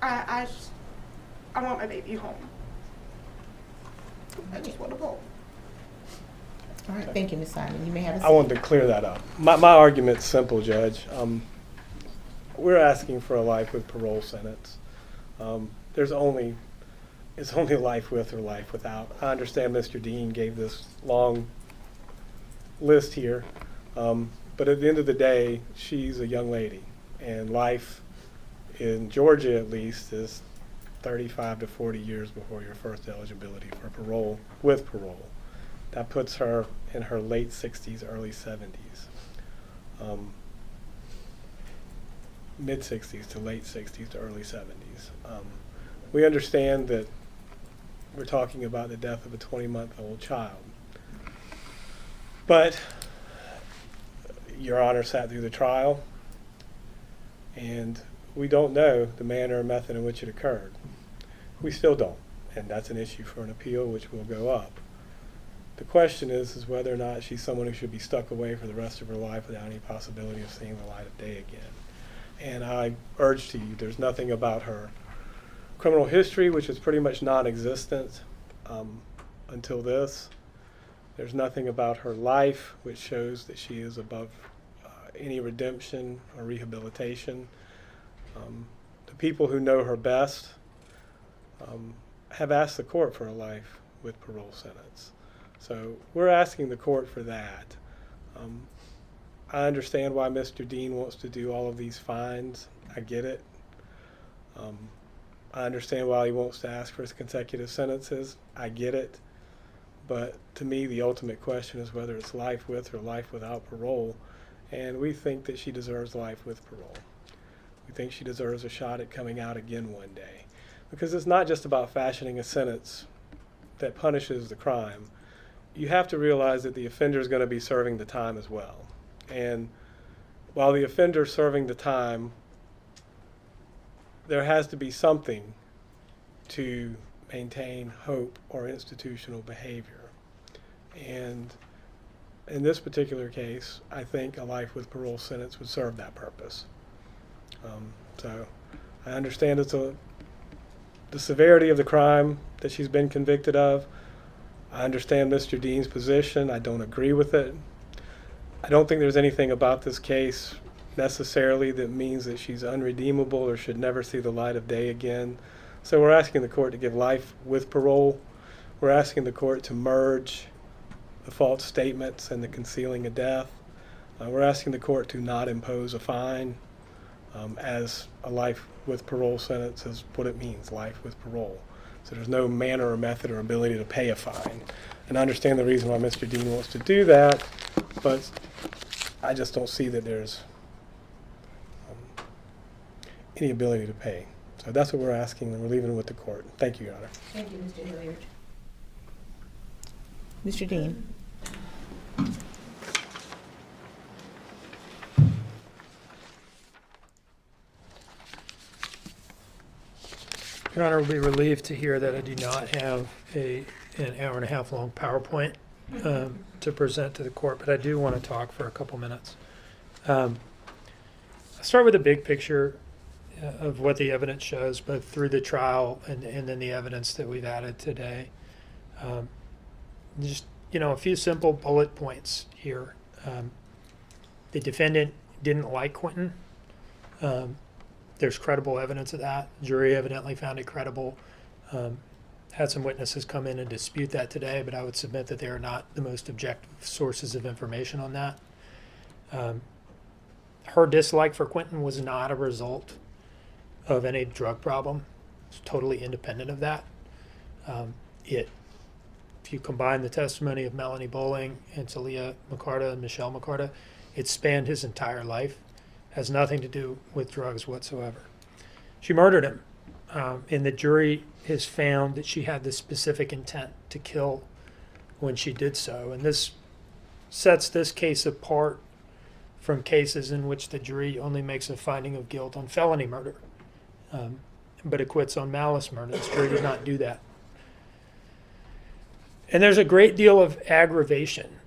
I want my baby home. I just want to go. All right, thank you, Ms. Simon. You may have a seat. I wanted to clear that up. My argument's simple, Judge. We're asking for a life with parole sentence. It's only life with or life without. I understand Mr. Dean gave this long list here, but at the end of the day, she's a young lady, and life in Georgia at least is 35 to 40 years before your first eligibility for parole with parole. That puts her in her late 60s, early 70s. Mid 60s to late 60s to early 70s. We understand that we're talking about the death of a 20-month-old child. But Your Honor sat through the trial, and we don't know the manner or method in which it occurred. We still don't, and that's an issue for an appeal which will go up. The question is whether or not she's someone who should be stuck away for the rest of her life without any possibility of seeing the light of day again. And I urge to you, there's nothing about her criminal history, which is pretty much non-existent until this. There's nothing about her life which shows that she is above any redemption or rehabilitation. The people who know her best have asked the court for a life with parole sentence. So we're asking the court for that. I understand why Mr. Dean wants to do all of these fines. I get it. I understand why he wants to ask for his consecutive sentences. I get it. But to me, the ultimate question is whether it's life with or life without parole. And we think that she deserves life with parole. We think she deserves a shot at coming out again one day. Because it's not just about fashioning a sentence that punishes the crime. You have to realize that the offender is going to be serving the time as well. And while the offender is serving the time, there has to be something to maintain hope or institutional behavior. And in this particular case, I think a life with parole sentence would serve that purpose. So I understand the severity of the crime that she's been convicted of. I understand Mr. Dean's position. I don't agree with it. I don't think there's anything about this case necessarily that means that she's unredeemable or should never see the light of day again. So we're asking the court to give life with parole. We're asking the court to merge the false statements and the concealing of death. We're asking the court to not impose a fine, as a life with parole sentence is what it means, life with parole. So there's no manner or method or ability to pay a fine. And I understand the reason why Mr. Dean wants to do that, but I just don't see that there's any ability to pay. So that's what we're asking, and we're leaving it with the court. Thank you, Your Honor. Thank you, Mr. Hilliard. Mr. Dean. Your Honor, will be relieved to hear that I do not have an hour and a half long PowerPoint to present to the court, but I do want to talk for a couple minutes. I'll start with the big picture of what the evidence shows, both through the trial and then the evidence that we've added today. Just, a few simple bullet points here. The defendant didn't like Quinton. There's credible evidence of that. Jury evidently found it credible. Had some witnesses come in and dispute that today, but I would submit that they are not the most objective sources of information on that. Her dislike for Quinton was not a result of any drug problem. It's totally independent of that. If you combine the testimony of Melanie Bowling and Talea McCarta and Michelle McCarta, it spanned his entire life. Has nothing to do with drugs whatsoever. She murdered him, and the jury has found that she had the specific intent to kill when she did so. And this sets this case apart from cases in which the jury only makes a finding of guilt on felony murder, but acquits on malice murder. This jury did not do that. And there's a great deal of aggravation.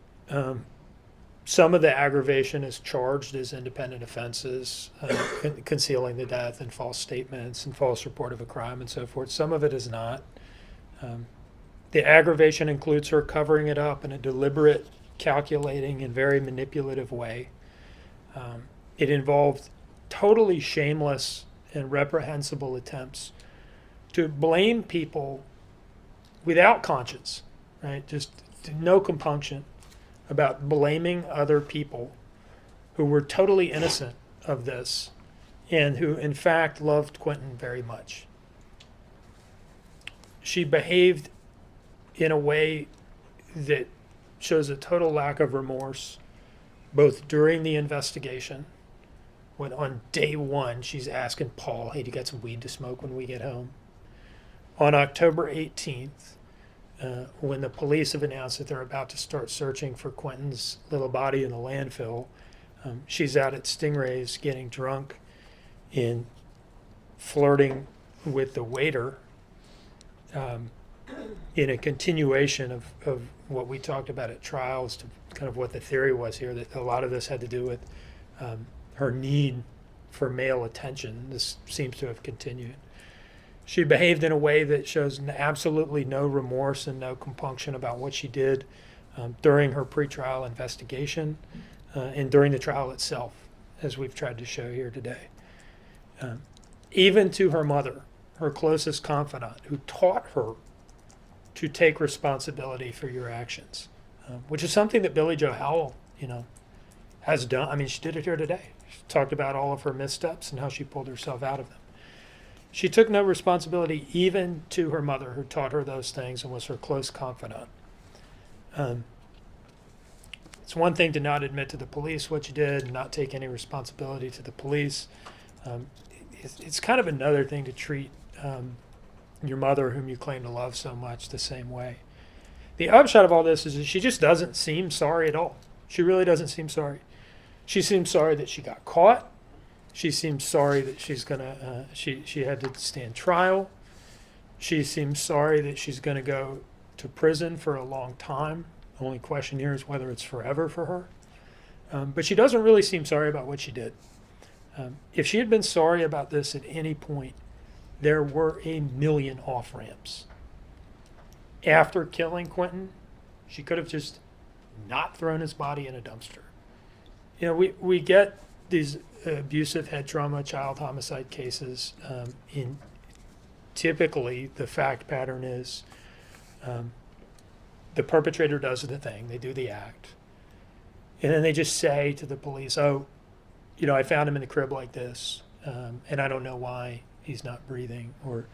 Some of the aggravation is charged as independent offenses, concealing the death and false statements and false report of a crime and so forth. Some of it is not. The aggravation includes her covering it up in a deliberate, calculating, and very manipulative way. It involved totally shameless and reprehensible attempts to blame people without conscience, right? Just no compunction about blaming other people who were totally innocent of this and who in fact loved Quinton very much. She behaved in a way that shows a total lack of remorse, both during the investigation, when on day one she's asking Paul, hey, do you got some weed to smoke when we get home? On October 18th, when the police have announced that they're about to start searching for Quinton's little body in the landfill, she's out at Stingray's getting drunk and flirting with the waiter in a continuation of what we talked about at trials, to kind of what the theory was here, that a lot of this had to do with her need for male attention. This seems to have continued. She behaved in a way that shows absolutely no remorse and no compunction about what she did during her pretrial investigation and during the trial itself, as we've tried to show here today. Even to her mother, her closest confidant, who taught her to take responsibility for your actions, which is something that Billie Jo Howell, has done. I mean, she did it here today. She talked about all of her missteps and how she pulled herself out of them. She took no responsibility even to her mother, who taught her those things and was her close confidant. It's one thing to not admit to the police what you did and not take any responsibility to the police. It's kind of another thing to treat your mother, whom you claim to love so much, the same way. The upshot of all this is that she just doesn't seem sorry at all. She really doesn't seem sorry. She seems sorry that she got caught. She seems sorry that she's gonna she had to stand trial. She seems sorry that she's gonna go to prison for a long time. The only question here is whether it's forever for her. But she doesn't really seem sorry about what she did. If she had been sorry about this at any point, there were a million off-ramps. After killing Quinton, she could have just not thrown his body in a dumpster. You know, we get these abusive head trauma, child homicide cases. In typically, the fact pattern is the perpetrator does the thing, they do the act, and then they just say to the police, "Oh, you know, I found him in the crib like this, and I don't know why he's not breathing, or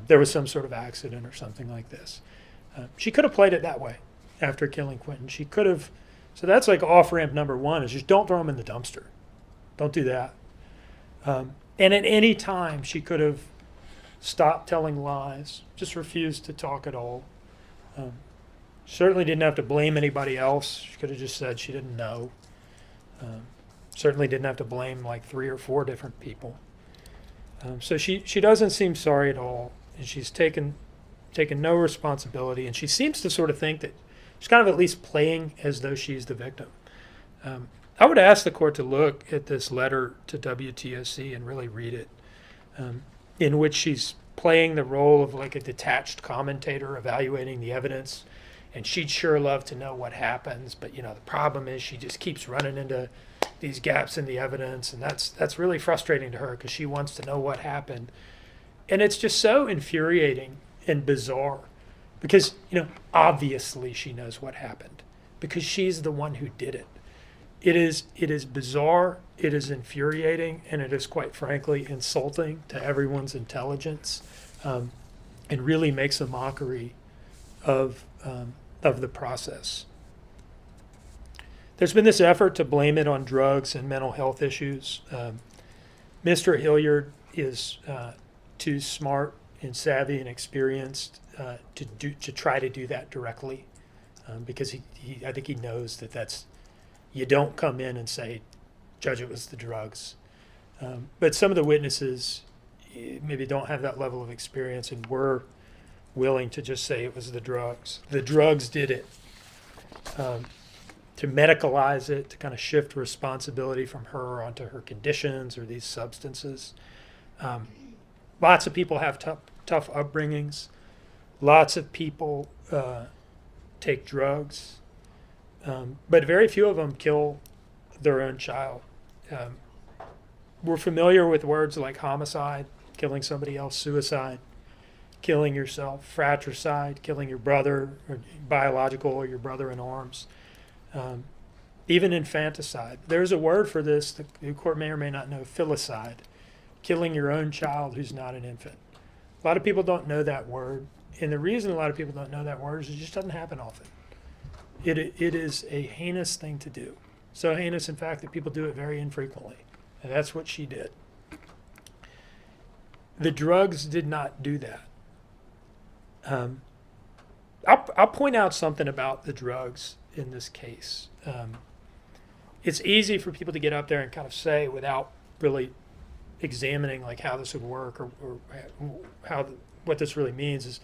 there was some sort of accident or something like this." She could have played it that way after killing Quinton. She could have. So that's like off-ramp number one, is just don't throw him in the dumpster. Don't do that. And at any time, she could have stopped telling lies, just refused to talk at all. Certainly didn't have to blame anybody else. She could have just said she didn't know. Certainly didn't have to blame like 3 or 4 different people. So she doesn't seem sorry at all, and she's taken no responsibility, and she seems to sort of think that she's kind of at least playing as though she's the victim. I would ask the court to look at this letter to WTOC and really read it, in which she's playing the role of like a detached commentator evaluating the evidence, and she'd sure love to know what happens, but you know, the problem is she just keeps running into these gaps in the evidence, and that's really frustrating to her because she wants to know what happened. And it's just so infuriating and bizarre because, you know, obviously she knows what happened because she's the one who did it. It is bizarre, it is infuriating, and it is quite frankly insulting to everyone's intelligence, and really makes a mockery of the process. There's been this effort to blame it on drugs and mental health issues. Mr. Hilliard is too smart and savvy and experienced to try to do that directly, because I think he knows that you don't come in and say, "Judge, it was the drugs." But some of the witnesses maybe don't have that level of experience and were willing to just say it was the drugs. The drugs did it. To medicalize it, to kind of shift responsibility from her onto her conditions or these substances. Lots of people have tough upbringings. Lots of people take drugs, but very few of them kill their own child. We're familiar with words like homicide, killing somebody else, suicide, killing yourself, fratricide, killing your brother, or biological, or your brother in arms. Even infanticide. There's a word for this, the court may or may not know, filicide, killing your own child who's not an infant. A lot of people don't know that word, and the reason a lot of people don't know that word is it just doesn't happen often. It is a heinous thing to do. So heinous, in fact, that people do it very infrequently, and that's what she did. The drugs did not do that. I'll point out something about the drugs in this case. It's easy for people to get up there and kind of say, without really examining like how this would work or what this really means, is,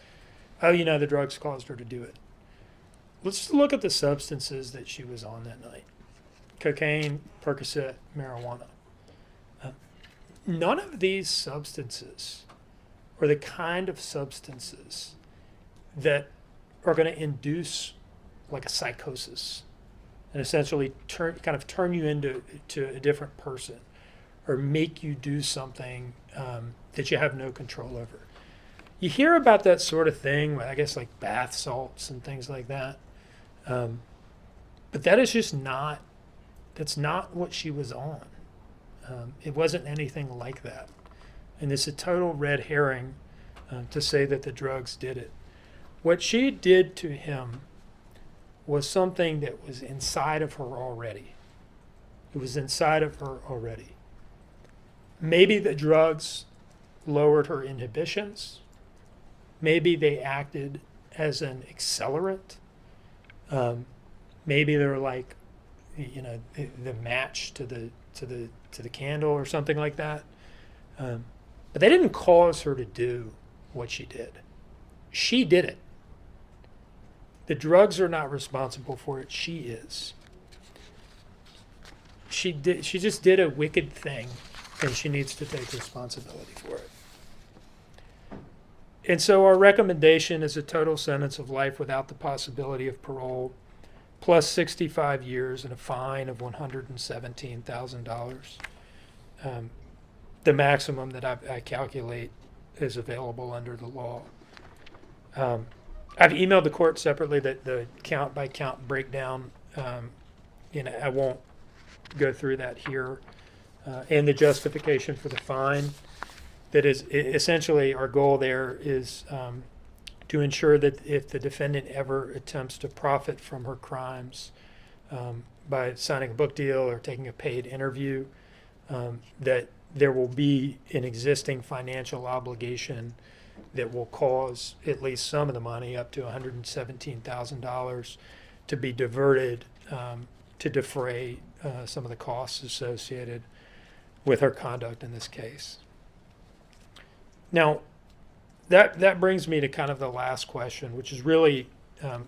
oh, you know, the drugs caused her to do it. Let's look at the substances that she was on that night: cocaine, Percocet, marijuana. None of these substances are the kind of substances that are going to induce like a psychosis and essentially turn you into a different person or make you do something that you have no control over. You hear about that sort of thing, I guess, like bath salts and things like that. But that is just that's not what she was on. It wasn't anything like that. and it's a total red herring to say that the drugs did it. What she did to him was something that was inside of her already. It was inside of her already. Maybe the drugs lowered her inhibitions. Maybe they acted as an accelerant. Maybe they're like, you know, the match to the candle or something like that. But they didn't cause her to do what she did. She did it. The drugs are not responsible for it. She is. She just did a wicked thing, and she needs to take responsibility for it. And so our recommendation is a total sentence of life without the possibility of parole, plus 65 years and a fine of $117,000. The maximum that I calculate is available under the law. I've emailed the court separately that the count by count breakdown. I won't go through that here, and the justification for the fine. That is essentially our goal there is to ensure that if the defendant ever attempts to profit from her crimes by signing a book deal or taking a paid interview, that there will be an existing financial obligation that will cause at least some of the money, up to $117,000, to be diverted to defray some of the costs associated with her conduct in this case. Now, that brings me to kind of the last question, which is really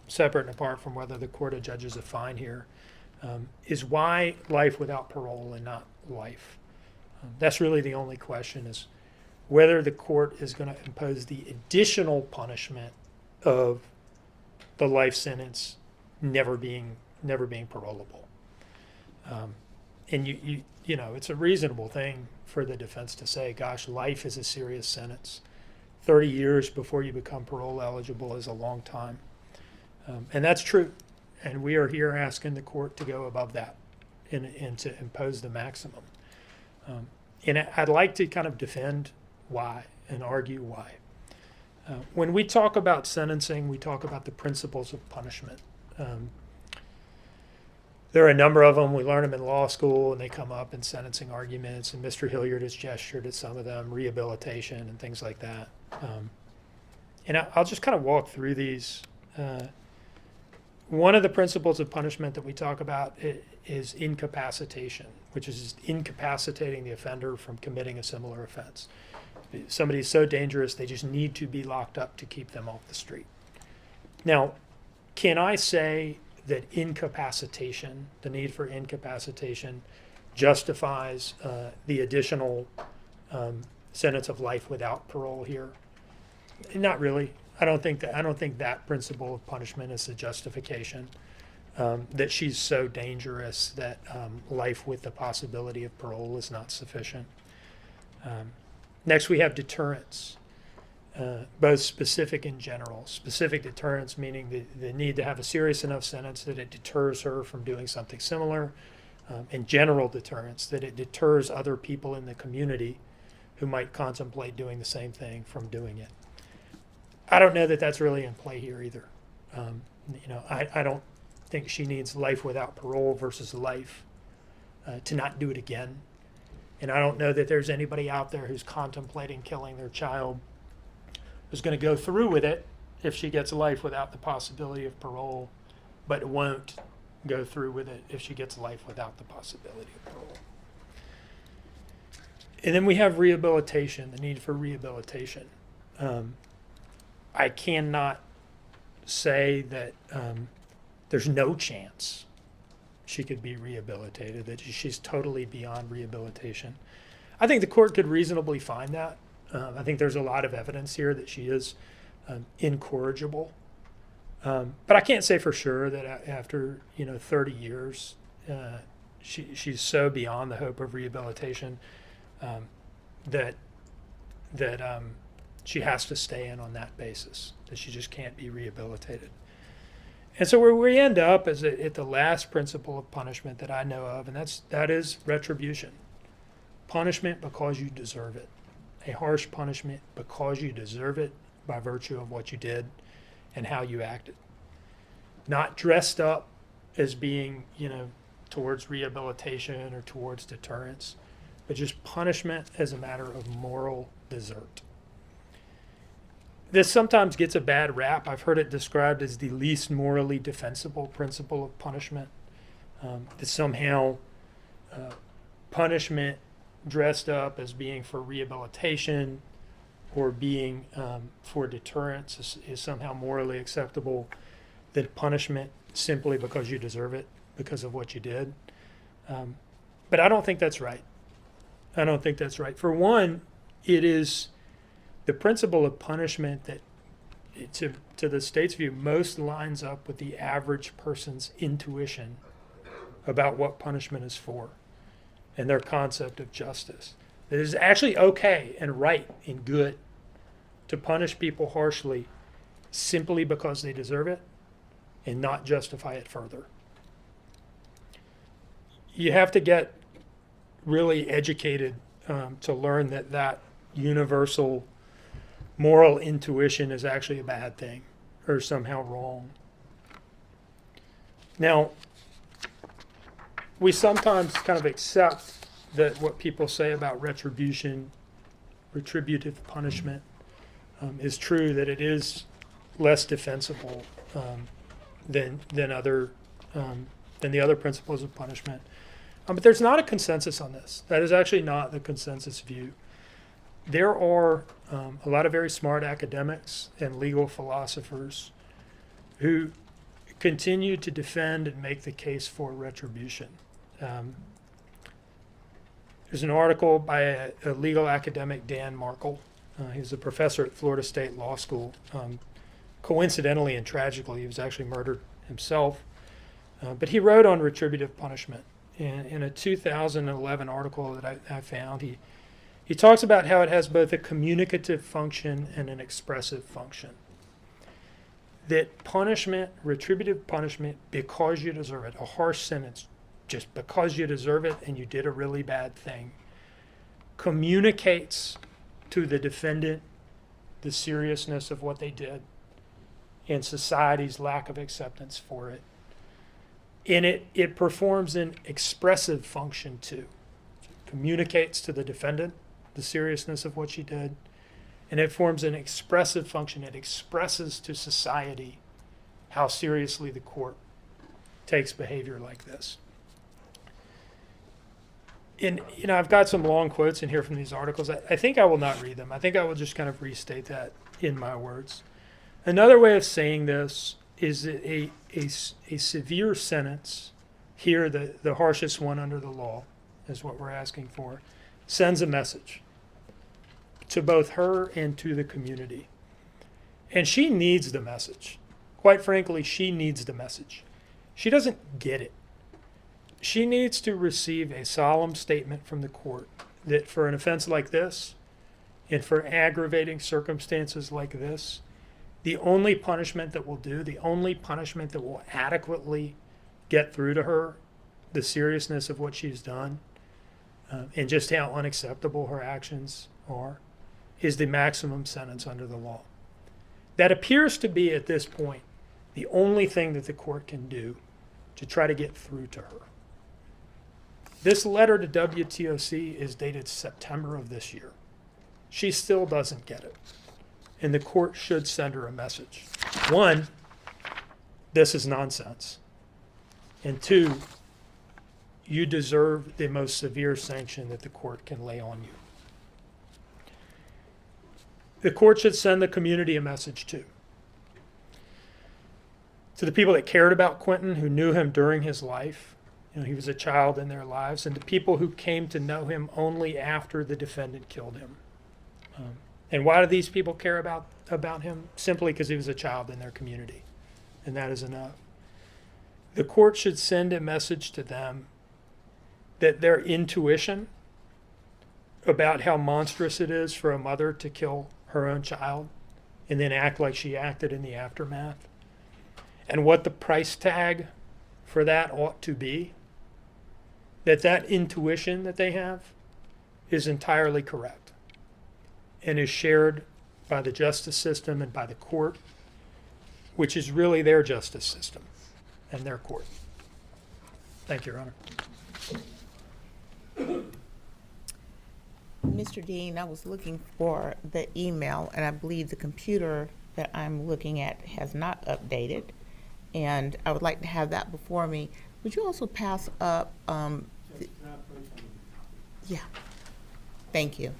separate and apart from whether the court judges a fine here, is why life without parole and not life? That's really the only question, is whether the court is going to impose the additional punishment of the life sentence never being parolable. And you know, it's a reasonable thing for the defense to say, gosh, life is a serious sentence. 30 years before you become parole eligible is a long time. And that's true. And we are here asking the court to go above that and to impose the maximum. And I'd like to kind of defend why and argue why. When we talk about sentencing, we talk about the principles of punishment. There are a number of them. We learn them in law school, and they come up in sentencing arguments, and Mr. Hilliard has gestured at some of them, rehabilitation and things like that. And I'll just kind of walk through these. One of the principles of punishment that we talk about is incapacitation, which is incapacitating the offender from committing a similar offense. Somebody is so dangerous, they just need to be locked up to keep them off the street. Now, can I say that incapacitation, the need for incapacitation, justifies the additional sentence of life without parole here? Not really. I don't think that principle of punishment is a justification. That she's so dangerous that life with the possibility of parole is not sufficient. Next, we have deterrence, both specific and general. Specific deterrence meaning the need to have a serious enough sentence that it deters her from doing something similar, and general deterrence, that it deters other people in the community who might contemplate doing the same thing from doing it. I don't know that that's really in play here either. I don't think she needs life without parole versus life to not do it again. And I don't know that there's anybody out there who's contemplating killing their child who's going to go through with it if she gets life without the possibility of parole, but won't go through with it if she gets life without the possibility of parole. And then we have rehabilitation, the need for rehabilitation. I cannot say that there's no chance she could be rehabilitated, that she's totally beyond rehabilitation. I think the court could reasonably find that. I think there's a lot of evidence here that she is incorrigible. But I can't say for sure that after 30 years, she's so beyond the hope of rehabilitation that she has to stay in on that basis, that she just can't be rehabilitated. And so where we end up is at the last principle of punishment that I know of, and that is retribution. Punishment because you deserve it. a harsh punishment because you deserve it by virtue of what you did and how you acted. Not dressed up as being, towards rehabilitation or towards deterrence, but just punishment as a matter of moral desert. This sometimes gets a bad rap. I've heard it described as the least morally defensible principle of punishment. That somehow punishment dressed up as being for rehabilitation or being for deterrence is somehow morally acceptable, that punishment simply because you deserve it, because of what you did. But I don't think that's right. I don't think that's right. For one, it is the principle of punishment that, to the state's view, most lines up with the average person's intuition about what punishment is for and their concept of justice. It is actually okay and right and good to punish people harshly simply because they deserve it and not justify it further. You have to get really educated to learn that universal moral intuition is actually a bad thing or somehow wrong. Now, we sometimes kind of accept that what people say about retributive punishment is true, that it is less defensible than the other principles of punishment. But there's not a consensus on this. That is actually not the consensus view. There are a lot of very smart academics and legal philosophers who continue to defend and make the case for retribution. There's an article by a legal academic, Dan Markle. He's a professor at Florida State Law School. Coincidentally and tragically, he was actually murdered himself. But he wrote on retributive punishment. In a 2011 article that I found, he talks about how it has both a communicative function and an expressive function. That punishment, retributive punishment, because you deserve it, a harsh sentence, just because you deserve it and you did a really bad thing, communicates to the defendant the seriousness of what they did and society's lack of acceptance for it. And it performs an expressive function too. It communicates to the defendant the seriousness of what she did, and it forms an expressive function. It expresses to society how seriously the court takes behavior like this. And I've got some long quotes in here from these articles. I think I will not read them. I think I will just kind of restate that in my words. Another way of saying this is that a severe sentence, here the harshest one under the law is what we're asking for, sends a message to both her and to the community. And she needs the message. Quite frankly, she needs the message. She doesn't get it. She needs to receive a solemn statement from the court that for an offense like this and for aggravating circumstances like this, the only punishment that will do, the only punishment that will adequately get through to her the seriousness of what she's done and just how unacceptable her actions are, is the maximum sentence under the law. That appears to be, at this point, the only thing that the court can do to try to get through to her. This letter to WTOC is dated September of this year. She still doesn't get it. And the court should send her a message. One, this is nonsense. And two, you deserve the most severe sanction that the court can lay on you. The court should send the community a message too. To the people that cared about Quinton, who knew him during his life, he was a child in their lives, and to people who came to know him only after the defendant killed him. And why do these people care about him? Simply because he was a child in their community, and that is enough. The court should send a message to them that their intuition about how monstrous it is for a mother to kill her own child and then act like she acted in the aftermath, and what the price tag for that ought to be, that intuition that they have is entirely correct. and is shared by the justice system and by the court, which is really their justice system and their court. Thank you, Your Honor. Mr. Dean, I was looking for the email, and I believe the computer that I'm looking at has not updated, and I would like to have that before me. Would you also pass up, yeah, thank you.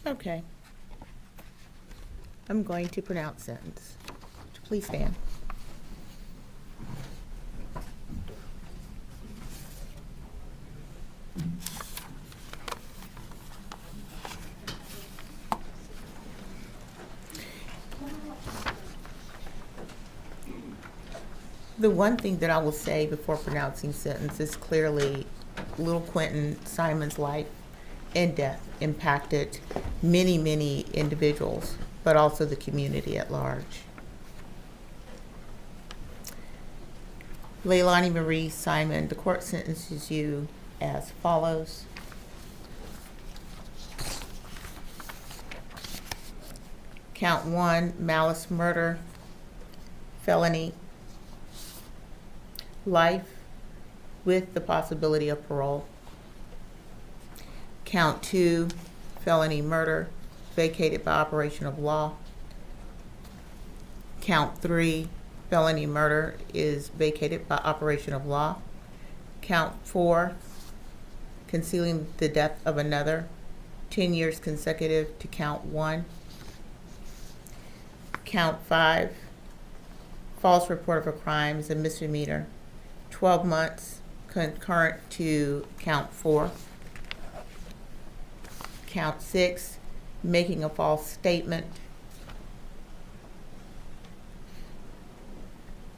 Okay. I'm going to pronounce sentence. Please stand. The one thing that I will say before pronouncing sentence is clearly little Quinton Simon's life and death impacted many, many individuals, but also the community at large. Leilani Marie Simon, the court sentences you as follows. Count 1, malice murder, felony, life with the possibility of parole. Count 2, felony murder, vacated by operation of law. Count 3, felony murder is vacated by operation of law. Count 4, concealing the death of another, 10 years consecutive to count 1. Count 5, false report of a crime is a misdemeanor, 12 months concurrent to count 4. Count 6, making a false statement,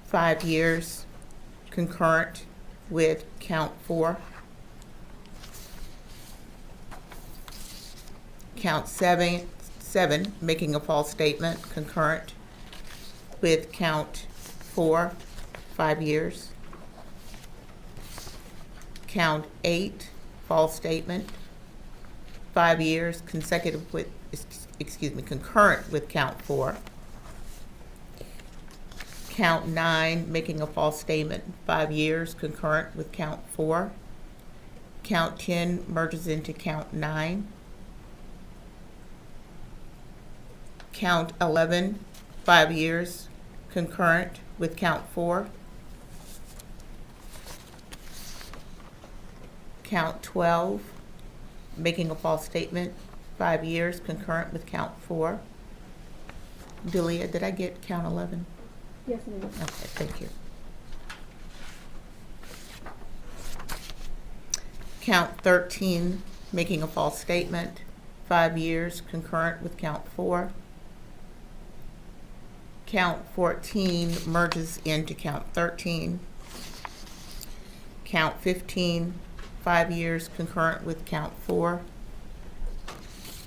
5 years concurrent with count 4. Count 7, making a false statement concurrent with count 4, 5 years. Count 8, false statement, 5 years consecutive with, concurrent with count 4. Count 9, making a false statement, 5 years concurrent with count 4. Count 10 merges into count 9. Count 11, 5 years concurrent with count 4. Count 12, making a false statement, 5 years concurrent with count 4. Billie, did I get count 11? Yes, ma'am. Okay, thank you. Count 13, making a false statement, 5 years concurrent with count 4. Count 14 merges into count 13. Count 15, 5 years concurrent with count 4.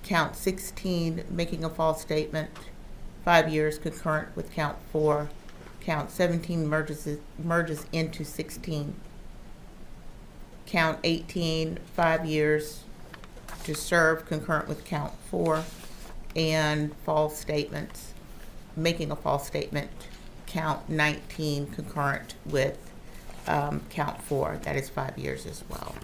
Count 16, making a false statement, 5 years concurrent with count 4. Count 17 merges into 16. Count 18, 5 years to serve concurrent with count 4. And false statements, making a false statement, count 19 concurrent with count 4. That is 5 years as well.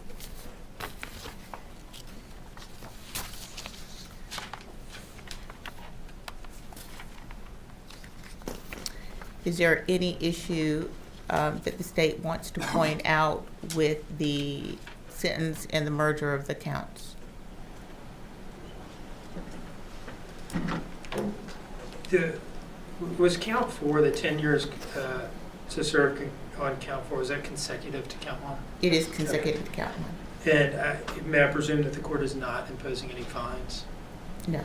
Is there any issue that the state wants to point out with the sentence and the merger of the counts? Was count 4, the 10 years to serve on count 4, was that consecutive to count 1? It is consecutive to count 1. And may I presume that the court is not imposing any fines? No.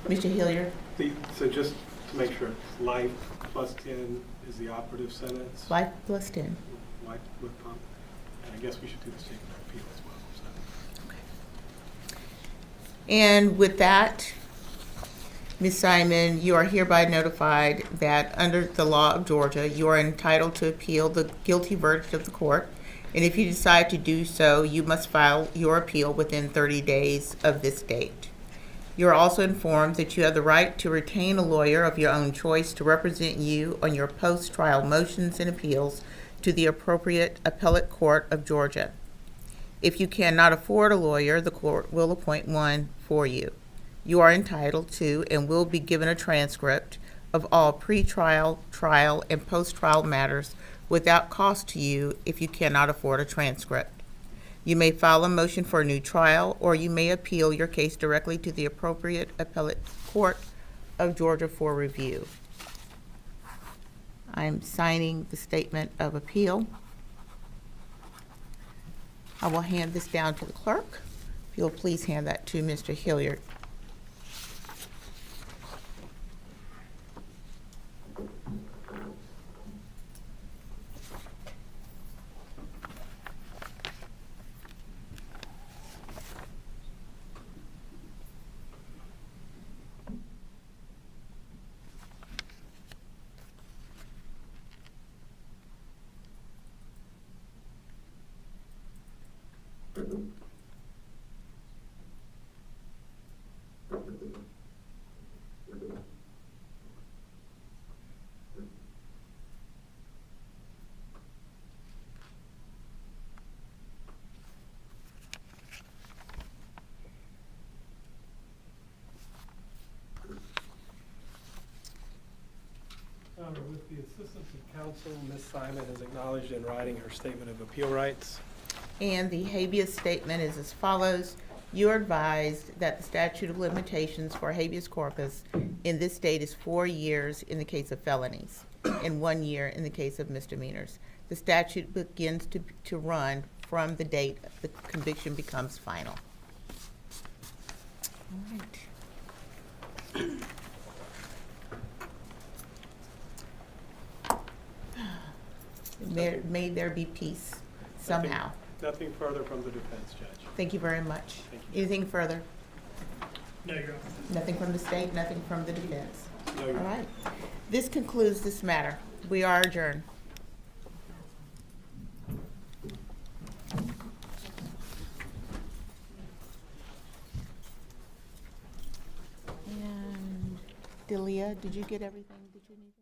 Mr. Hilliard? So just to make sure, life plus 10 is the operative sentence? Life plus 10. Life with pump. And I guess we should do the statement of appeal as well. So. And with that, Ms. Simon, you are hereby notified that under the law of Georgia, you are entitled to appeal the guilty verdict of the court. And if you decide to do so, you must file your appeal within 30 days of this date. You are also informed that you have the right to retain a lawyer of your own choice to represent you on your post-trial motions and appeals to the appropriate appellate court of Georgia. If you cannot afford a lawyer, the court will appoint one for you. You are entitled to and will be given a transcript of all pre-trial, trial, and post-trial matters without cost to you if you cannot afford a transcript. You may file a motion for a new trial, or you may appeal your case directly to the appropriate appellate court of Georgia for review. I'm signing the statement of appeal. I will hand this down to the clerk. If you'll please hand that to Mr. Hilliard. With the assistance of counsel, Ms. Simon has acknowledged in writing her statement of appeal rights. And the habeas statement is as follows. You are advised that the statute of limitations for habeas corpus in this state is 4 years in the case of felonies and 1 year in the case of misdemeanors. The statute begins to run from the date the conviction becomes final. All right. May there be peace somehow. Nothing further from the defense, Judge. Thank you very much. Thank you. Anything further? No, Your Honor. Nothing from the state, nothing from the defense. No, Your All Honor. right. This concludes this matter. We are adjourned. And Talea, did you get everything that you needed?